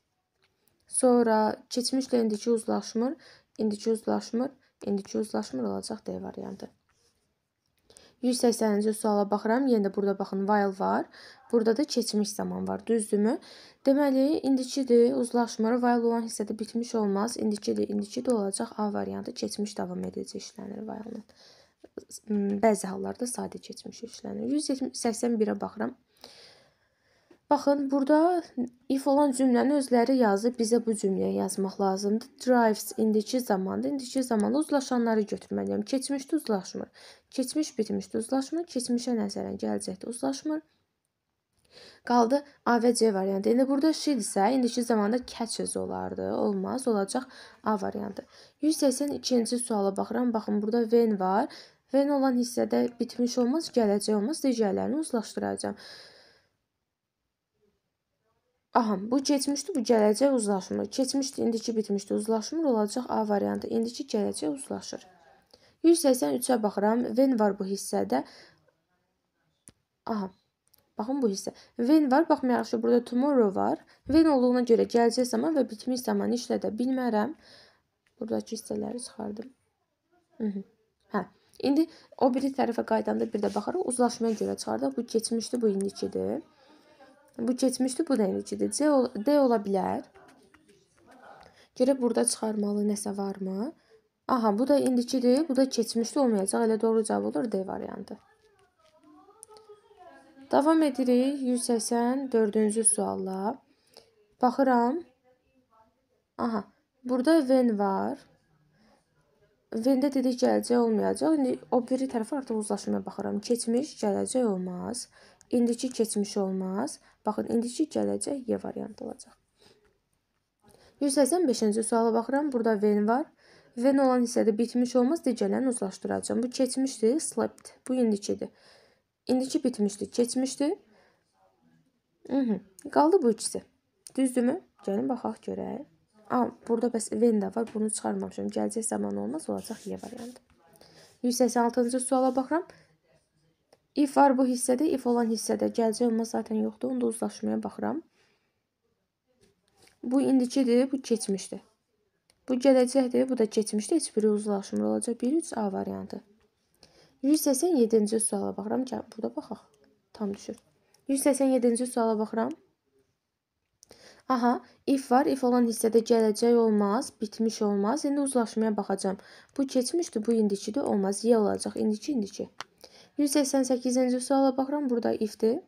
Sonra keçmişlə indiki uzlaşmır, indiki uzlaşmır, indiki uzlaşmır olacaq D variantı. 180-ci suala baxıram. Yenə də burada baxın while var. Burada da keçmiş zaman var. Düzdürmü? Deməli, indikidir, uzlaşmır. While olan hissədə bitmiş olmaz. İndikidir, indikidir olacaq A variantı. Keçmiş davam edici işlənir while-ın. Bəzi hallarda sadə keçmiş işlənir. 181-ə baxıram. Baxın, burada if olan cümləni özləri yazıb, bizə bu cümləyə yazmaq lazımdır. Drives indiki zamanda, indiki zamanda uzlaşanları götürməliyəm. Keçmişdə uzlaşmır. Keçmiş bitmişdə uzlaşmır. Keçmişə nəzərən gələcəkdə uzlaşmır. Qaldı A və C variantı. İndi burada should-isə indiki zamanda catches olardı. Olmaz, olacaq A variantı. 182-ci suala baxıram. Baxın, burada when var. When olan hissədə bitmiş olmaz, gələcək olmaz. Digərlərini uzlaşdıracağam. Aha, bu keçmişdi, bu gələcək uzlaşmır. Keçmişdi, indiki bitmişdi, uzlaşmır olacaq A variantı. İndiki gələcək uzlaşır. 183-ə baxıram. When var bu hissədə. Aha, baxın bu hissə. When var, baxmayaraq ki, burada tomorrow var. When olduğuna görə gələcək zaman və bitmiş zaman işlədə bilmərəm. Buradakı hissələri çıxardım. Hə. İndi o biri tərəfə qaydanda bir də baxaraq uzlaşmaya görə çıxardıq. Bu keçmişdi, bu indikidir. Bu keçmişdi, bu da indikidir. D ola bilər. Görək burada çıxarmalı nəsə varmı? Aha, bu da indikidir, bu da keçmişdi olmayacaq. Elə doğru cavab olur D variantı. Davam edirik 184-cü sualla. Baxıram. Aha, burada when var. When-də dedik gələcək olmayacaq. İndi o biri tərəfə artıq uzlaşmaya baxıram. Keçmiş, gələcək olmaz. İndiki keçmiş olmaz. Baxın, indiki gələcək Y variantı olacaq. 185-ci suala baxıram. Burada when var. When olan hissədə bitmiş olmaz. Digərlərini uzlaşdıracağım. Bu keçmişdir, slept. Bu indikidir. İndiki bitmişdi, keçmişdi. Qaldı bu ikisi. Düzdürmü? Gəlin baxaq görək. Burada bəs when də var. Bunu çıxarmamışam. Gələcək zaman olmaz. Olacaq Y variantı. 186-cı suala baxıram. If var bu hissədə. If olan hissədə gələcək olmaz zaten yoxdur. Onu da uzlaşmaya baxıram. Bu indikidir. Bu keçmişdir. Bu gələcəkdir. Bu da keçmişdir. Heç biri uzlaşmır olacaq. 1-3 A variantı. 187-ci suala baxıram. Burada baxaq. Tam düşür. 187-ci suala baxıram. Aha, if var. If olan hissədə gələcək olmaz, bitmiş olmaz. İndi uzlaşmaya baxacağım. Bu keçmişdir, bu indikidir, olmaz. Y olacaq. İndiki, indiki. 188-ci suala baxıram. Burada ifdir.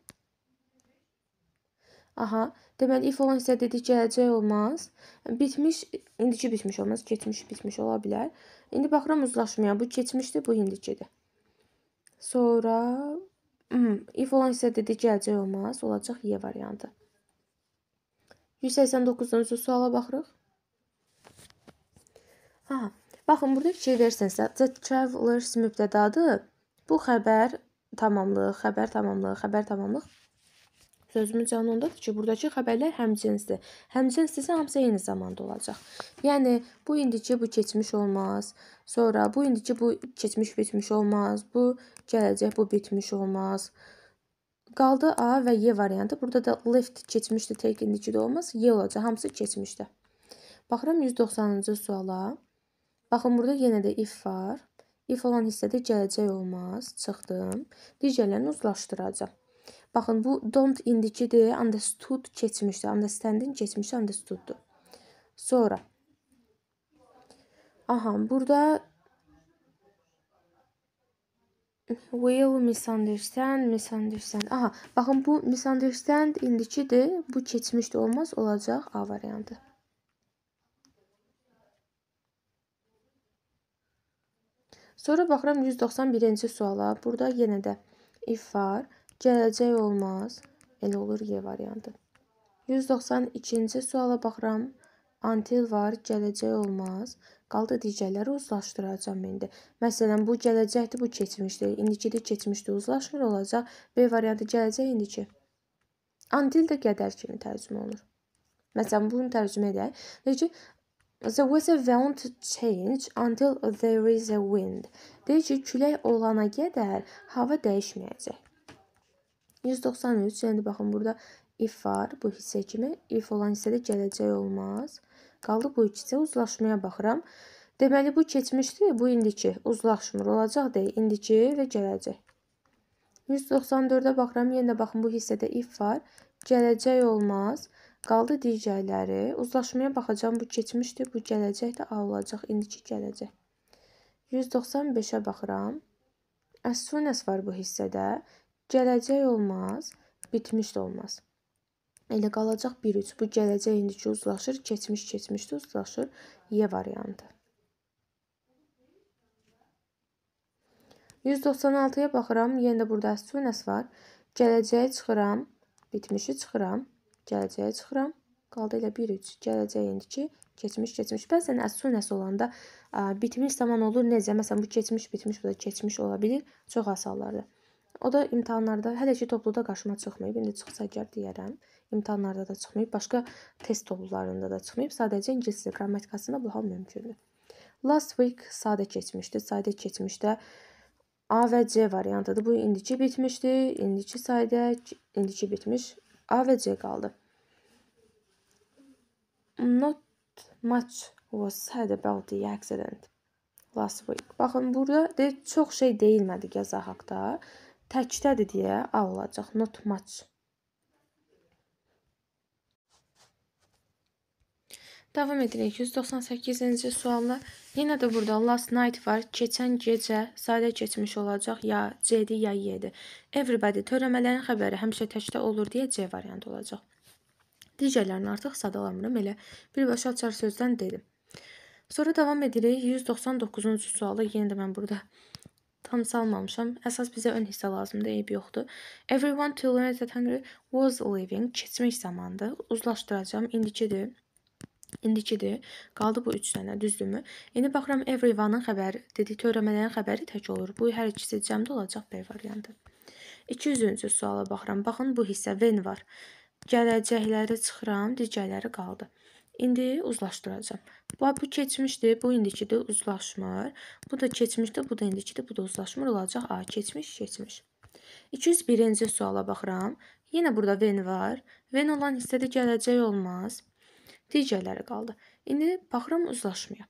Aha, deməli if olan hissə dedik gələcək olmaz. Bitmiş, indiki bitmiş olmaz. Keçmiş, bitmiş ola bilər. İndi baxıram uzlaşmaya. Bu keçmişdir, bu indikidir. Sonra if olan hissə dedik gələcək olmaz. Olacaq Y variantı. 189-cu suala baxırıq. Aha, baxın, burada fikir versənsə, The Travelers mübtədadır. Bu xəbər tamamlıq. Sözümün canı ondadır ki, buradakı xəbərlər həmcinsdir. Həmcinsdirsə, hamısı eyni zamanda olacaq. Yəni, bu indiki, bu keçmiş olmaz. Sonra, bu indiki, bu keçmiş, bitmiş olmaz. Bu gələcək, bu bitmiş olmaz. Qaldı A və Y variantı. Burada da left keçmişdir, take indiki də olmaz. Y olacaq, hamısı keçmişdir. Baxıram 190-cı suala. Baxın, burada yenə də if var. If olan hissədə gələcək olmaz. Çıxdım. Digərlərini uzlaşdıracağım. Baxın, bu don't indikidir. Understood keçmişdir. Understanding keçmişdir. Understooddur. Sonra. Aha, burada will misunderstand. Aha, baxın, bu misunderstand indikidir. Bu keçmişdir. Olmaz. Olacaq A variantı. Sonra baxıram 191-ci suala. Burada yenə də if var. Gələcək olmaz. Elə olur Y variantı. 192-ci suala baxıram. Until var. Gələcək olmaz. Qaldı digərləri uzlaşdıracağım indi. Məsələn, bu gələcəkdir, bu keçmişdir. İndikidir, keçmişdir, uzlaşmır olacaq. B variantı gələcək, indiki. Until də qədər kimi tərcümə olunur. Məsələn, bunu tərcümə edək. Deyir ki, the weather won't change until there is a wind. Deyir ki, külək olana qədər hava dəyişməyəcək. 193, yəni baxın, burada if var, bu hissə kimi. If olan hissədə gələcək olmaz. Qaldı bu ikisi, uzlaşmaya baxıram. Deməli, bu keçmişdir, bu indiki. Uzlaşmır olacaq deyil, indiki və gələcək. 194-ə baxıram, yenə baxın, bu hissədə if var. Gələcək olmaz. Qaldı digərləri. Uzlaşmaya baxacağım, bu keçmişdir, bu gələcək də A olacaq, indiki gələcək. 195-ə baxıram. As soon as var bu hissədə. Gələcək olmaz, bitmiş də olmaz. Elə qalacaq 1-3. Bu gələcək indiki uzlaşır, keçmişdir uzlaşır. Y variantı. 196-ya baxıram. Yenə də burada as soon as var. Gələcəyə çıxıram, bitmişi çıxıram. Gələcəyə çıxıram. Qaldı elə 1-3. Gələcək indiki, keçmiş. Bəzən as soon as olanda bitmiş zaman olur necə? Məsələn, bu keçmiş, bitmiş, bu da keçmiş ola bilir. Çox asallardır. O da imtahanlarda, hələ ki topluda qarşıma çıxmayıb. İndi çıxsa gəl deyərəm. İmtahanlarda da çıxmayıb, başqa test toplularında da çıxmayıb. Sadəcə ingilis dili qrammatikasında bu hal mümkündür. Last week sadə keçmişdi. Sadə keçmişdə A və C variantıdır. Bu indiki bitmişdi. İndiki sadə, indiki bitmiş. A və C qaldı. Not much was said about the accident last week. Baxın, burada çox şey deyilmədi qəza haqda. Təkdədir deyə A olacaq. Not much. Davam edirik. 198-ci sualla. Yenə də burada last night var. Keçən gecə sadə keçmiş olacaq. Ya C-dir, ya Y-dir. Everybody törəmələrin xəbəri həmişə təkdə olur deyə C variantı olacaq. Digərlərini artıq sadalamıram. Elə birbaşa açar sözdən dedim. Sonra davam edirik. 199-cu sualı. Yenə də mən burada tam salmamışam. Əsas bizə ön hissə lazımdır. Eyb yoxdur. Everyone to learn that Hungary was living. Keçmiş zamandır. Uzlaşdıracağım. İndikidir. Qaldı bu 3 dənə, düzdürmü? İndi baxıram everyone'ın xəbəri, dedik törəmələrin xəbəri tək olur. Bu hər ikisi cəmdə olacaq B variantı. 200-cü suala baxıram. Baxın bu hissə when var. Gələcəkləri çıxıram, digərləri qaldı. İndi uzlaşdıracağım. Bu keçmişdir, bu indikidir, uzlaşmır. Bu da keçmişdir, bu da indikidir, bu da uzlaşmır. Olacaq A, keçmiş, keçmiş. 201-ci suala baxıram. Yenə burada when var. When olan hissədə gələcək olmaz. Digərləri qaldı. İndi baxıram uzlaşmaya.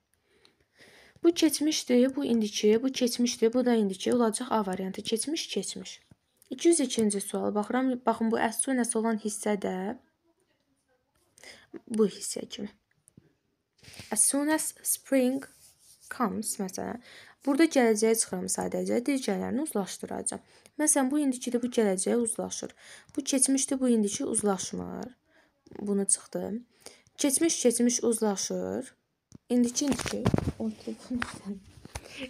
Bu keçmişdir, bu indiki, bu keçmişdir, bu da indiki. Olacaq A variantı. Keçmiş, keçmiş. 202-ci sual baxıram. Baxın, bu as soon as olan hissə də bu hissə kimi. As soon as spring comes, məsələn. Burada gələcəyə çıxıram sadəcə. Digərlərini uzlaşdıracağım. Məsələn, bu indikidir, bu gələcəyə uzlaşır. Bu keçmişdir, bu indiki uzlaşmır. Bunu çıxdım. Keçmiş, keçmiş uzlaşır. İndiki,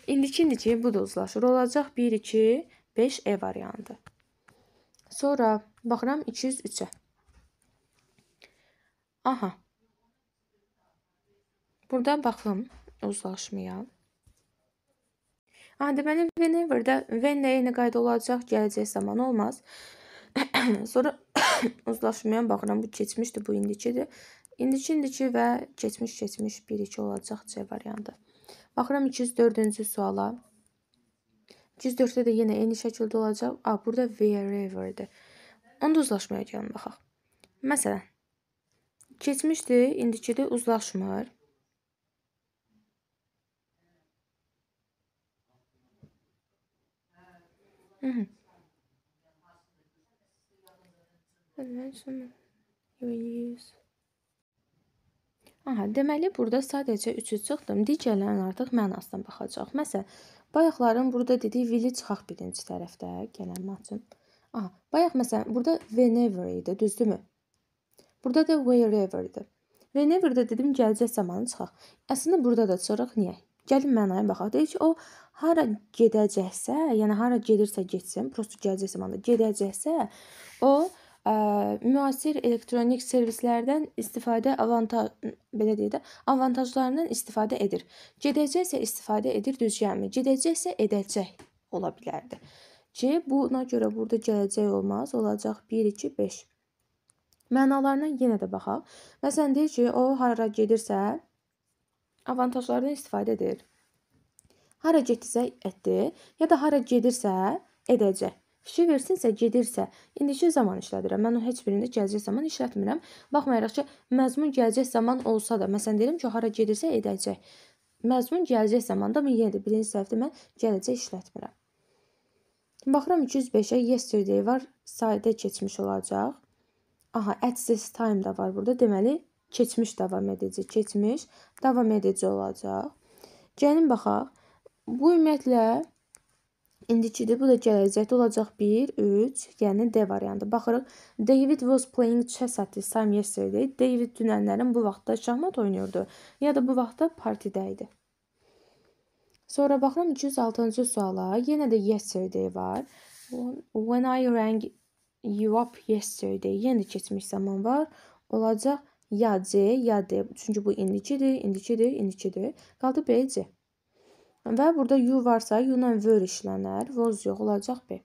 İndiki, bu da uzlaşır. Olacaq 1, 2, 5 E variantı. Sonra baxıram 203-ə. Aha. Burada baxım uzlaşmaya. Deməli, whenever-də when nəyinə qayda olacaq, gələcək zaman olmaz. Sonra uzlaşmaya baxıram. Bu keçmişdir, bu indikidir. İndiki və keçmiş 1-2 olacaq C variantı. Baxıram 204-cü suala. 204-də də yenə eyni şəkildə olacaq. Burada wherever-dir. Onu da uzlaşmaya gəlin, baxaq. Məsələn, keçmişdir, indikidir, uzlaşmır. Deməli, burada sadəcə 3-ü çıxdım. Digərlərin artıq mənasına baxacaq. Məsələn, bayaqların burada dediyi will-i çıxaq birinci tərəfdə. Gələn açım. Bayaq məsələn, burada whenever idi, düzdürmü? Burada da wherever-dir. Whenever-də dedim gələcək zamanı çıxaq. Əslində burada da çıxırıq. Niyə? Gəlin mənaya baxaq. Deyir ki, o hara gedəcəksə, yəni hara gedirsə getsin, prosto gələcək zamanda gedəcəksə, o müasir elektronik servislərdən istifadə avantajlarından istifadə edir. Gedəcəksə istifadə edir, düz gəlmir. Gedəcəksə edəcək ola bilərdi. Ki, buna görə burada gələcək olmaz. Olacaq 1, 2, 5. Mənalarına yenə də baxaq. Məsələn, deyir ki, o hara gedirsə avantajlardan istifadə edir. Hara getdirsə etdi, ya da hara gedirsə edəcək. Fikir versinsə, gedirsə, indiki zaman işlədirəm. Mən o heç birində gələcək zaman işlətmirəm. Baxmayaraq ki, məzmun gələcək zaman olsa da, məsələn, deyirəm ki, hara gedirsə edəcək. Məzmun gələcək zamanda, yenə də birinci səhvdə mən gələcək işlətmirəm. Baxıram 205-ə, yesterday var, sadə keçmiş olacaq. At this time da var burada. Deməli, keçmiş davam edici, keçmiş davam edici olacaq. Gəlin baxaq. Bu ümumiyyətlə indikidir, bu da gələcəkdə olacaq 1, 3, yəni D variantı. Baxırıq, David was playing chess at this time yesterday. David dünənlərin bu vaxtda şahmat oynuyordu. Ya da bu vaxtda partidə idi. Sonra baxıram 206-cı suala. Yenə də yesterday var. When I rang you up yesterday. Yenə keçmiş zaman var. Olacaq ya C, ya D. Çünki bu indikidir. Qaldı B, C. Və burada you varsa, you-la were işlənər. Was yox, olacaq B.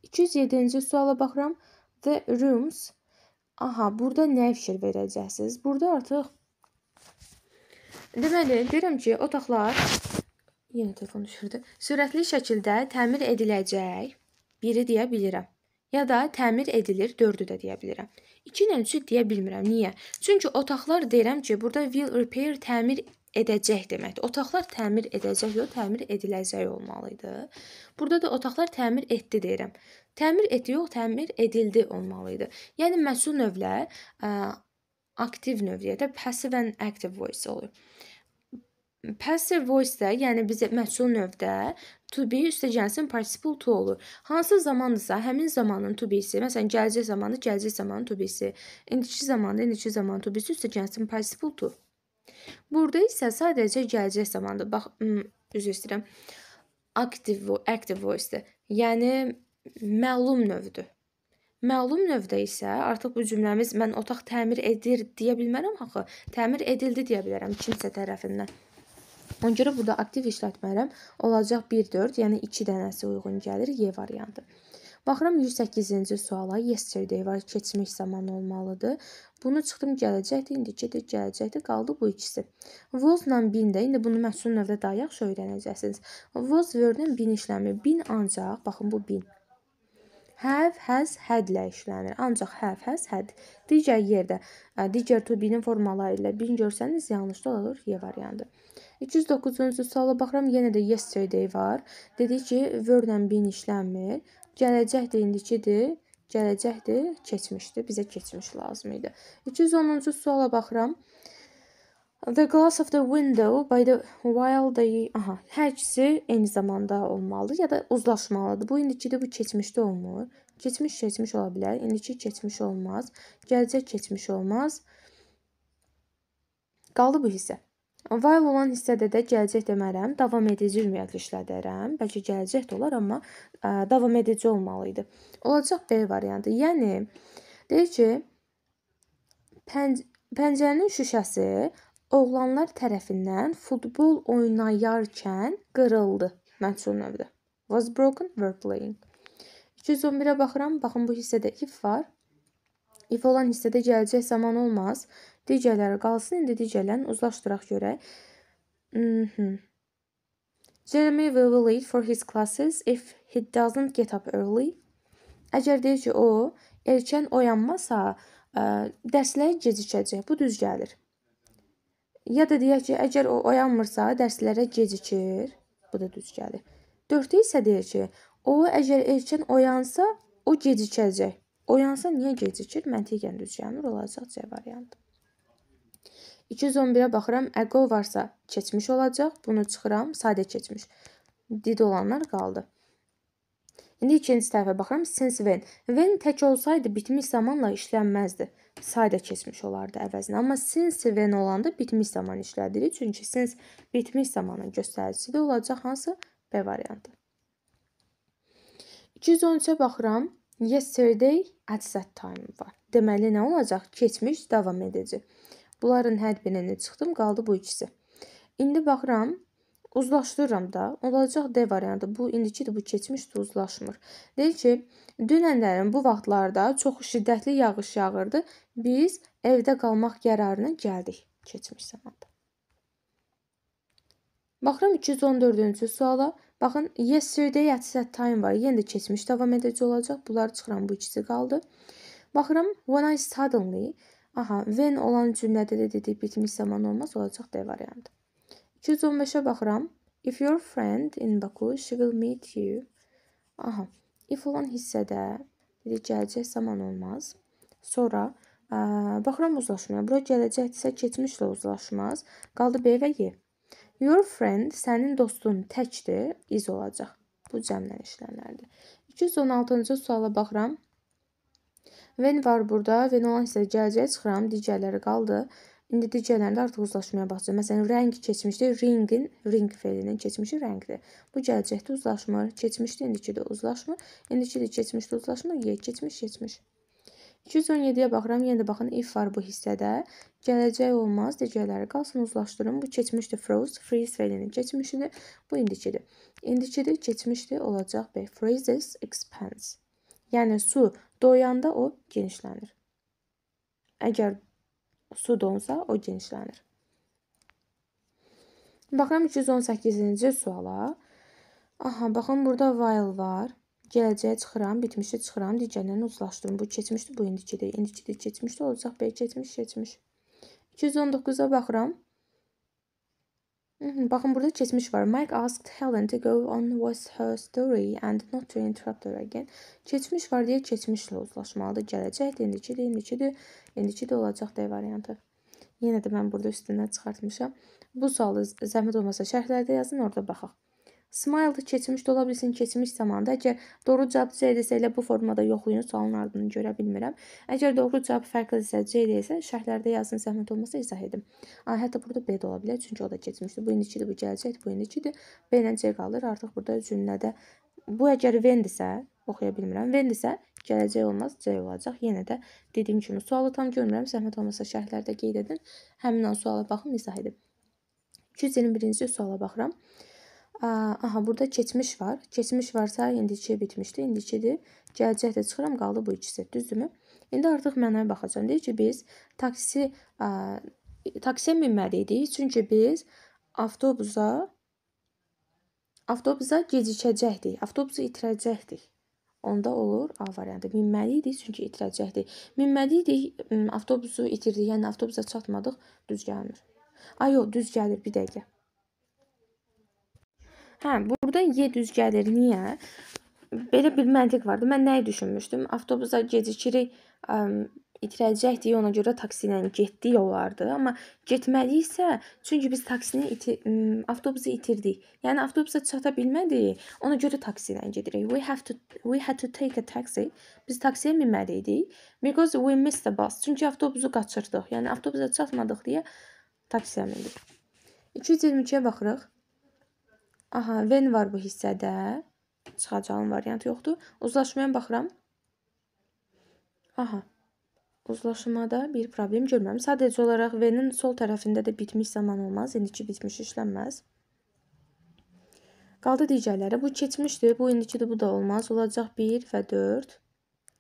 207-ci suala baxıram. The rooms. Aha, burada nə fikir verəcəksiniz? Burada artıq deməli, deyirəm ki, otaqlar yenə telefon düşürdü. Sürətli şəkildə təmir ediləcək. 1-i deyə bilirəm. Ya da təmir edilir, 4-ü də deyə bilirəm. 2 ilə 3-ü deyə bilmirəm. Niyə? Çünki otaqlar deyirəm ki, burada will repair təmir edəcək deməkdir. Otaqlar təmir edəcək, yox, təmir ediləcək olmalıydı. Burada da otaqlar təmir etdi deyirəm. Təmir etdi, yox, təmir edildi olmalıydı. Yəni məsul növlər aktiv növdə də passive and active voice olur. Passive voice də, yəni bizə məsul növdə to be üstəgəlsin participle to olur. Hansı zamandırsa, həmin zamanın to be'si, məsələn, gələcək zamanı, gələcək zamanın to be'si, indiki zamanı, indiki zamanın to be'si üstəgəlsin participle to. Burada isə sadəcə gələcək zamandır. Bax, üzr istəyirəm. Active voice-dir. Yəni məlum növdür. Məlum növdə isə artıq bu cümləmiz mən otaq təmir edir deyə bilmərəm axı. Təmir edildi deyə bilərəm kimsə tərəfindən. Ona görə burada aktiv işlətmərəm. Olacaq 1-4, yəni 2 dənəsi uyğun gəlir, Y variantı. Baxıram 108-ci suala. Yesterday var, keçmiş zaman olmalıdır. Bunu çıxdım gələcəkdir, indikidir, gələcəkdir. Qaldı bu ikisi. Was-la bin də, indi bunu məsul növdə daha yaxşı öyrənəcəksiniz. Was verb-lə bin işləmir. Bin ancaq, baxın bu bin. Have, has, had ilə işlənir. Ancaq have, has, had. Digər yerdə, digər to be'nin formaları ilə bin görsəniz, yanlış da olur, Y variantı. 209-cu suala baxıram, yenə də yesterday var. Dedik ki, verb-lə bin işlənmir. Gələcəkdir, indikidir, gələcəkdir, keçmişdir. Bizə keçmiş lazım idi. 210-cu suala baxıram. The glass of the window by the while they... Aha, hər ikisi eyni zamanda olmalı ya da uzlaşmalıdır. Bu indikidir, bu keçmişdə olmur. Keçmiş ola bilər. İndiki keçmiş olmaz. Gələcək keçmiş olmaz. Qaldı bu hissə. While olan hissədə də gələcək demərəm. Davam edici ümumiyyətlə işlədərəm. Bəlkə gələcək də olar, amma davam edici olmalıydı. Olacaq B variantı. Yəni, deyir ki, pəncərənin şüşəsi oğlanlar tərəfindən futbol oynayarkən qırıldı. Məsul növdə. Was broken, were playing. 211-ə baxıram. Baxın, bu hissədə if var. If olan hissədə gələcək zaman olmaz. Digərləri qalsın, indi digərlərini uzlaşdıraq görək. Jeremy will be late for his classes if he doesn't get up early. Əgər deyir ki, o erkən oyanmasa, dərslərə gecikəcək. Bu düz gəlir. Ya da deyək ki, əgər o oyanmırsa, dərslərə gecikir. Bu da düz gəlir. 4-də isə deyir ki, o əgər erkən oyansa, o gecikəcək. Oyansa niyə gecikir? Məntiqən düz gəlir. Olacaq C variantı. 211-ə baxıram. Ago varsa keçmiş olacaq. Bunu çıxıram. Sadə keçmiş. Did olanlar qaldı. İndi ikinci tərəfə baxıram. Since when. When tək olsaydı bitmiş zamanla işlənməzdi. Sadə keçmiş olardı əvəzinə. Amma since when olanda bitmiş zaman işlədirik. Çünki since bitmiş zamanın göstəricisi də olacaq. Hansı? B variantı. 213-ə baxıram. Yesterday at that time var. Deməli, nə olacaq? Keçmiş, davam edici. Bunların hər birini çıxdım, qaldı bu ikisi. İndi baxıram, uzlaşdırıram da, olacaq D variantı. Bu indikidir, bu keçmişdir, uzlaşmır. Deyir ki, dünənlərin bu vaxtlarda çox şiddətli yağış yağırdı. Biz evdə qalmaq qərarına gəldik. Keçmiş zamanda. Baxıram 214-cü suala. Baxın, yesterday at that time var. Yenə də keçmiş davam edici olacaq. Bunları çıxıram, bu ikisi qaldı. Baxıram, when I suddenly... Aha, when olan cümlədə də dedik, bitmiş zaman olmaz, olacaq D variantı. 215-ə baxıram. If your friend in Baku, she will meet you. Aha, if olan hissədə dedik, gələcək zaman olmaz. Sonra baxıram uzlaşmaya. Bura gələcəkdirsə, keçmişlə uzlaşmaz. Qaldı B və Y. Your friend, sənin dostun təkdir, is olacaq. Bu cəmlə işlənərdir. 216-cı suala baxıram. When var burada. When olan hissədə gələcək çıxıram. Digərləri qaldı. İndi digərlərində artıq uzlaşmaya baxacaq. Məsələn, rəng keçmişdir. Ring feilinin keçmişi rəngdir. Bu gələcəkdə uzlaşmır. Keçmişdə indikidə uzlaşmır. İndiki də keçmişdə uzlaşmır. Y, keçmiş. 217-yə baxıram. Yenə də baxın, if var bu hissədə. Gələcək olmaz. Digərləri qalsın, uzlaşdırın. Bu keçmişdir. Freeze feilinin keçmişidir. Bu indikidir. İndikidir, keçmişdir. Olacaq B. Phrases expands. Yəni su doyanda o genişlənir. Əgər su donsa o genişlənir. Baxıram 218-ci suala. Aha, baxın burada while var. Gələcəyə çıxıram, bitmişi çıxıram, digərlərini uzlaşdırım. Bu keçmişdir, bu indikidir. İndikidir, keçmişdə olacaq, B keçmiş, keçmiş. 219-a baxıram. Baxın burada keçmiş var. Mike asked Helen to go on with her story and not to interrupt her again. Keçmiş var deyə keçmişlə uzlaşmalıdır. Gələcəkdir, indikidir, indikidir, indikidir olacaq D variantı. Yenə də mən burada üstündən çıxartmışam. Bu sualı zəhmət olmasa şərhlərdə yazın, orada baxaq. Smile keçmiş də ola bilsin, keçmiş zamanda. Əgər doğru cavab C desə elə bu formada yoxlayın, sualın ardını görə bilmirəm. Əgər doğru cavab fərqlidirsə, C desə şərhlərdə yazın, zəhmət olmasa izah edin. Hətta burada B də ola bilər, çünki o da keçmişdir. Bu indikidir, bu gələcəkdir, bu indikidir. B ilə C qalır. Artıq burada cümlədə bu əgər when-dirsə, oxuya bilmirəm. When-dirsə gələcək olmaz, C olacaq. Yenə də dediyim kimi sualı tam görmürəm, zəhmət olmasa şərhlərdə qeyd edin. Həmin an suala baxın, izah edin. 221-ci suala baxıram. Aha, burada keçmiş var. Keçmiş varsa indiki bitmişdir, indikidir. Gələcəkdə çıxıram, qaldı bu ikisi. Düzdürmü? İndi artıq mənaya baxacağam. Deyir ki, biz taksiyə minməliydik. Çünki biz avtobusa gecikəcəkdik. Avtobusu itirəcəkdik. Onda olur A variantı. Minməliydik, çünki itirəcəkdik. Minməliydik, avtobusu itirdik. Yəni avtobusa çatmadıq, düz gəlmir. Yox, düz gəlir, bir dəqiqə. Burada Y düz gəlir. Niyə? Belə bir məntiq vardı. Mən nəyi düşünmüşdüm? Avtobusa gecikirik, itirəcəkdik, ona görə taksi ilə getdik olardı. Amma getməli isə, çünki biz avtobusu itirdik. Yəni avtobusa çata bilmədik, ona görə taksi ilə gedirik. We had to take a taxi. Biz taksiyə minməliydik. Because we missed the bus. Çünki avtobusu qaçırdıq. Yəni avtobusa çatmadıq deyə taksiyə mindik. 222-yə baxırıq. Aha, when var bu hissədə. Çıxacağım variant yoxdur. Uzlaşmaya baxıram. Aha. Uzlaşmada bir problem görmürəm. Sadəcə olaraq V-nin sol tərəfində də bitmiş zaman olmaz. İndiki bitmiş işlənməz. Qaldı digərləri. Bu keçmişdir. Bu indikidir. Bu da olmaz. Olacaq 1 və 4.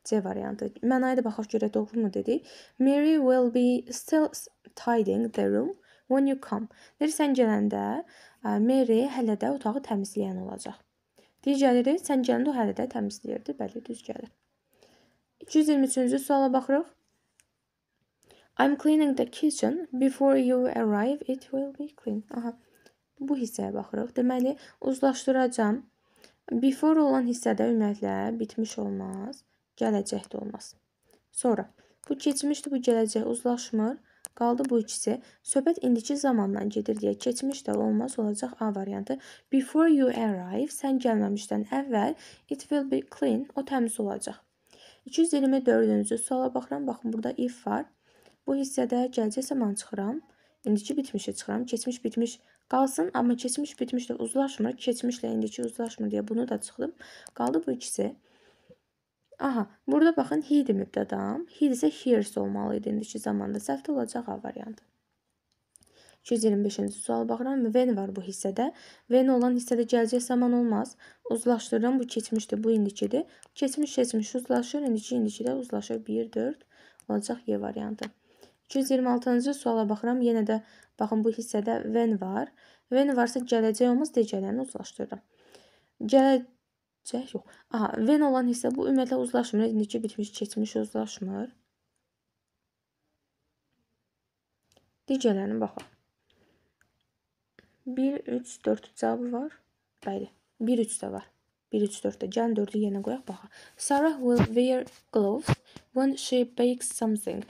C variantı. Mənaya da baxaq görək doğru mu dedik. Mary will be still tidying the room when you come. Sən gələndə Mary hələ də otağı təmizləyən olacaq. Digərləri sən gələndə o hələ də təmizləyirdi. Bəli, düz gəlir. 223-cü suala baxırıq. I'm cleaning the kitchen. Before you arrive, it will be clean. Aha, bu hissəyə baxırıq. Deməli, uzlaşdıracağam. Before olan hissədə ümumiyyətlə bitmiş olmaz. Gələcək də olmaz. Sonra, bu keçmişdir, bu gələcək uzlaşmır. Qaldı bu ikisi. Söhbət indiki zamandan gedir deyə keçmiş də olmaz, olacaq A variantı. Before you arrive, sən gəlməmişdən əvvəl, it will be clean, o təmiz olacaq. 224-cü suala baxıram. Baxın, burada if var. Bu hissədə gələcək zaman çıxıram. İndiki bitmişi çıxıram. Keçmiş bitmiş qalsın, amma keçmiş bitmişlə uzlaşmır. Keçmişlə indiki uzlaşmır deyə bunu da çıxdım. Qaldı bu ikisi. Aha, burada baxın, he-dir mübtədam. He isə hears olmalıydı indiki zamanda. Səhvdə olacaq A variantı. 225-ci sual baxıram. When var bu hissədə. When olan hissədə gələcək zaman olmaz. Uzlaşdırıram. Bu keçmişdir, bu indikidir. Keçmiş uzlaşır. İndiki uzlaşır. 1, 4 olacaq Y variantı. 226-cı suala baxıram. Yenə də baxın, bu hissədə when var. When varsa gələcək olmaz, digərlərini uzlaşdırıram. Gələcək yox. Aha, when olan hissə bu ümumiyyətlə uzlaşmır. İndiki bitmiş, keçmiş uzlaşmır. Digərlərini baxaq. 1, 3, 4 cavabı var. Bəli. 1, 3 də var. 1, 3, 4 də. Gəlin 4-ü yenə qoyaq, baxaq. Sarah will wear gloves when she bakes something.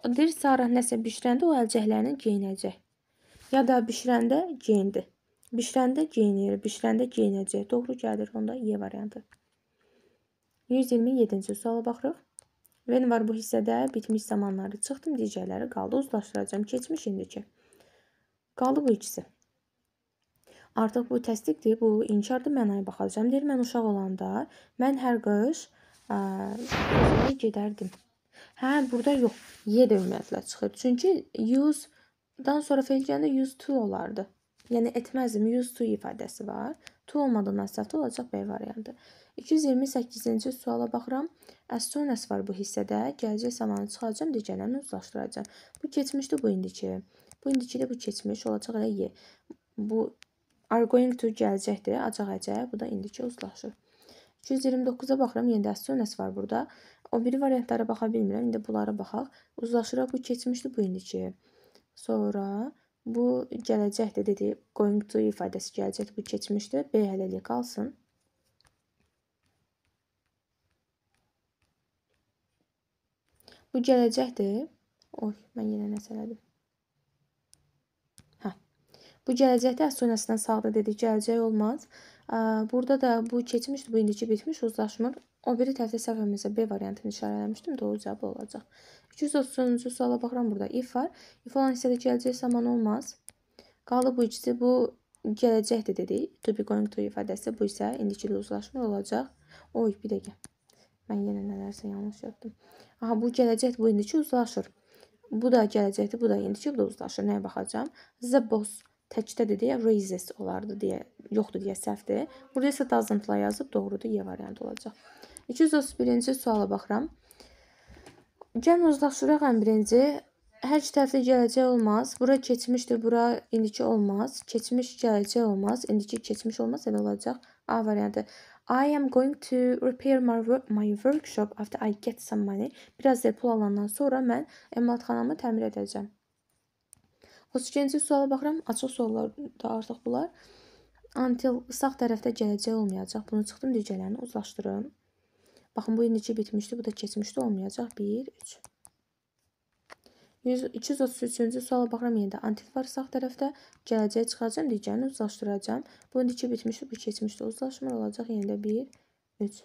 Deyir, Sarah nəsə bişirəndə o əlcəklərini geyinəcək. Ya da bişirəndə geyindi. Bişirəndə geyinir, bişirəndə geyinəcək. Doğru gəlir, onda Y variantı. 127-ci suala baxırıq. When var bu hissədə bitmiş zamanları çıxdım, digərləri qaldı. Uzlaşdıracağım. Keçmiş indiki. Qaldı bu ikisi. Artıq bu təsdiqdir, bu inkardır, mənaya baxacağım. Deyir, mən uşaq olanda, mən hər qış gedərdim. Burada yox, Y də ümumiyyətlə çıxır. Çünki use-dan sonra feil gələndə use to olardı. Yəni etməzdim. Used to ifadəsi var. To olmadığından səhvdə olacaq B variantı. 228-ci suala baxıram. As soon as var bu hissədə. Gələcək zamanı çıxacağım, digərlərini uzlaşdıracağım. Bu keçmişdi, bu indiki. Bu indiki də bu keçmiş olacaq elə Y. Bu are going to gələcəkdir, acaq-əcək. Bu da indiki uzlaşır. 229-a baxıram. Yenə də as soon as var burada. O biri variantlara baxa bilmirəm. İndi bunlara baxaq. Uzlaşıraq. Bu keçmişdi, bu indiki. Sonra bu gələcəkdir dedi. Going to ifadəsi gələcəkdir. Bu keçmişdir. B hələlik qalsın. Bu gələcəkdir. Oy, mən yenə nəsə elədim. Bu gələcəkdə as soon as-dan sağda dedi. Gələcək olmaz. Burada da bu keçmişdir. Bu indiki bitmiş. Uzlaşmır. O biri tərəfdə səhvimizə B variantını işarələmişdim. Doğru cavab olacaq. 230-cu suala baxıram burada. If var. If olan hissədə gələcək zaman olmaz. Qaldı bu ikisi. Bu gələcəkdir dedik. To be going to ifadəsi. Bu isə indiki ilə uzlaşmır olacaq. Oy, bir dəqiqə. Mən yenə nələrsə yanlış yapdım. Aha, bu gələcəkdir. Bu indiki uzlaşır. Bu da gələcəkdir. Bu da indiki. Bu da uzlaşır. Nəyə baxacağım? The boss təkdə deyə raises olardı deyə, yoxdur deyə səhvdir. Burada isə doesn't-la yazıb doğrudur. Y variantı olacaq. 231-ci suala baxıram. Gəlin uzlaşdıraq ən birinci. Hər iki tərəfdə gələcək olmaz. Bura keçmişdir, bura indiki olmaz. Keçmiş gələcək olmaz, indiki keçmiş olmaz. Elə olacaq. A variantı. I am going to repair my workshop after I get some money. Biraz da pul alandan sonra mən emalatxanamı təmir edəcəm. 32-ci suala baxıram. Açıq suallar da artıq bunlar. Until sağ tərəfdə gələcək olmayacaq. Bunu çıxdım, digərlərini uzlaşdırım. Baxın, bu indiki bitmişdi, bu da keçmişdi olmayacaq. 1, 3. 233-cü suala baxıram. Yenə də until var sağ tərəfdə. Gələcək çıxacağım, digərini uzlaşdıracağım. Bu indiki bitmişdi, bu keçmişdi. Uzlaşmır olacaq. Yenə də 1, 3.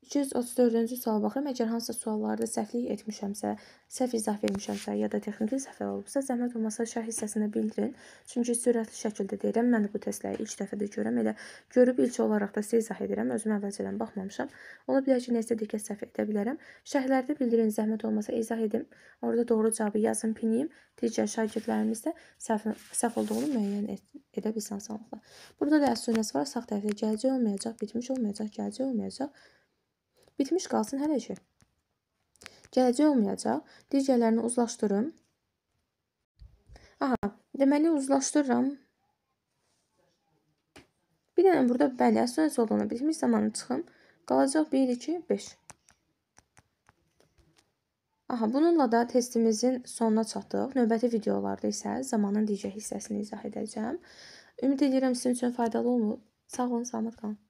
234-cü suala baxıram. Əgər hansısa suallarda səhvlik etmişəmsə, səhv izah vermişəmsə ya da texniki səhvlər olubsa, zəhmət olmasa şərh hissəsində bildirin. Çünki sürətli şəkildə deyirəm. Mən də bu testləri ilk dəfədə görürəm. Elə görüb ilk olaraq da sizə izah edirəm. Özüm əvvəlcədən baxmamışam. Ola bilər ki, nəsə diqqət səhv edə bilərəm. Şərhlərdə bildirin, zəhmət olmasa izah edim. Orada doğru cavabı yazın, piniyim. Digər şagirdlərimiz də səhv olduğunu müəyyən edə bilsin asanlıqla. Burada da as soon as var. Sağ tərəfdə gələcək olmayacaq, bitmiş olmayacaq, gələcək olmayacaq. Bitmiş qalsın hələ ki. Gələcək olmayacaq. Digərlərini uzlaşdırım. Aha, deməli uzlaşdırıram. Bir dənə burada bəli, as soon as olduğuna bitmiş zamanı çıxım. Qalacaq 1, 2, 5. Aha, bununla da testimizin sonuna çatdıq. Növbəti videolarda isə zamanın digər hissəsini izah edəcəm. Ümid edirəm sizin üçün faydalı olub. Sağ olun, salamat qalın.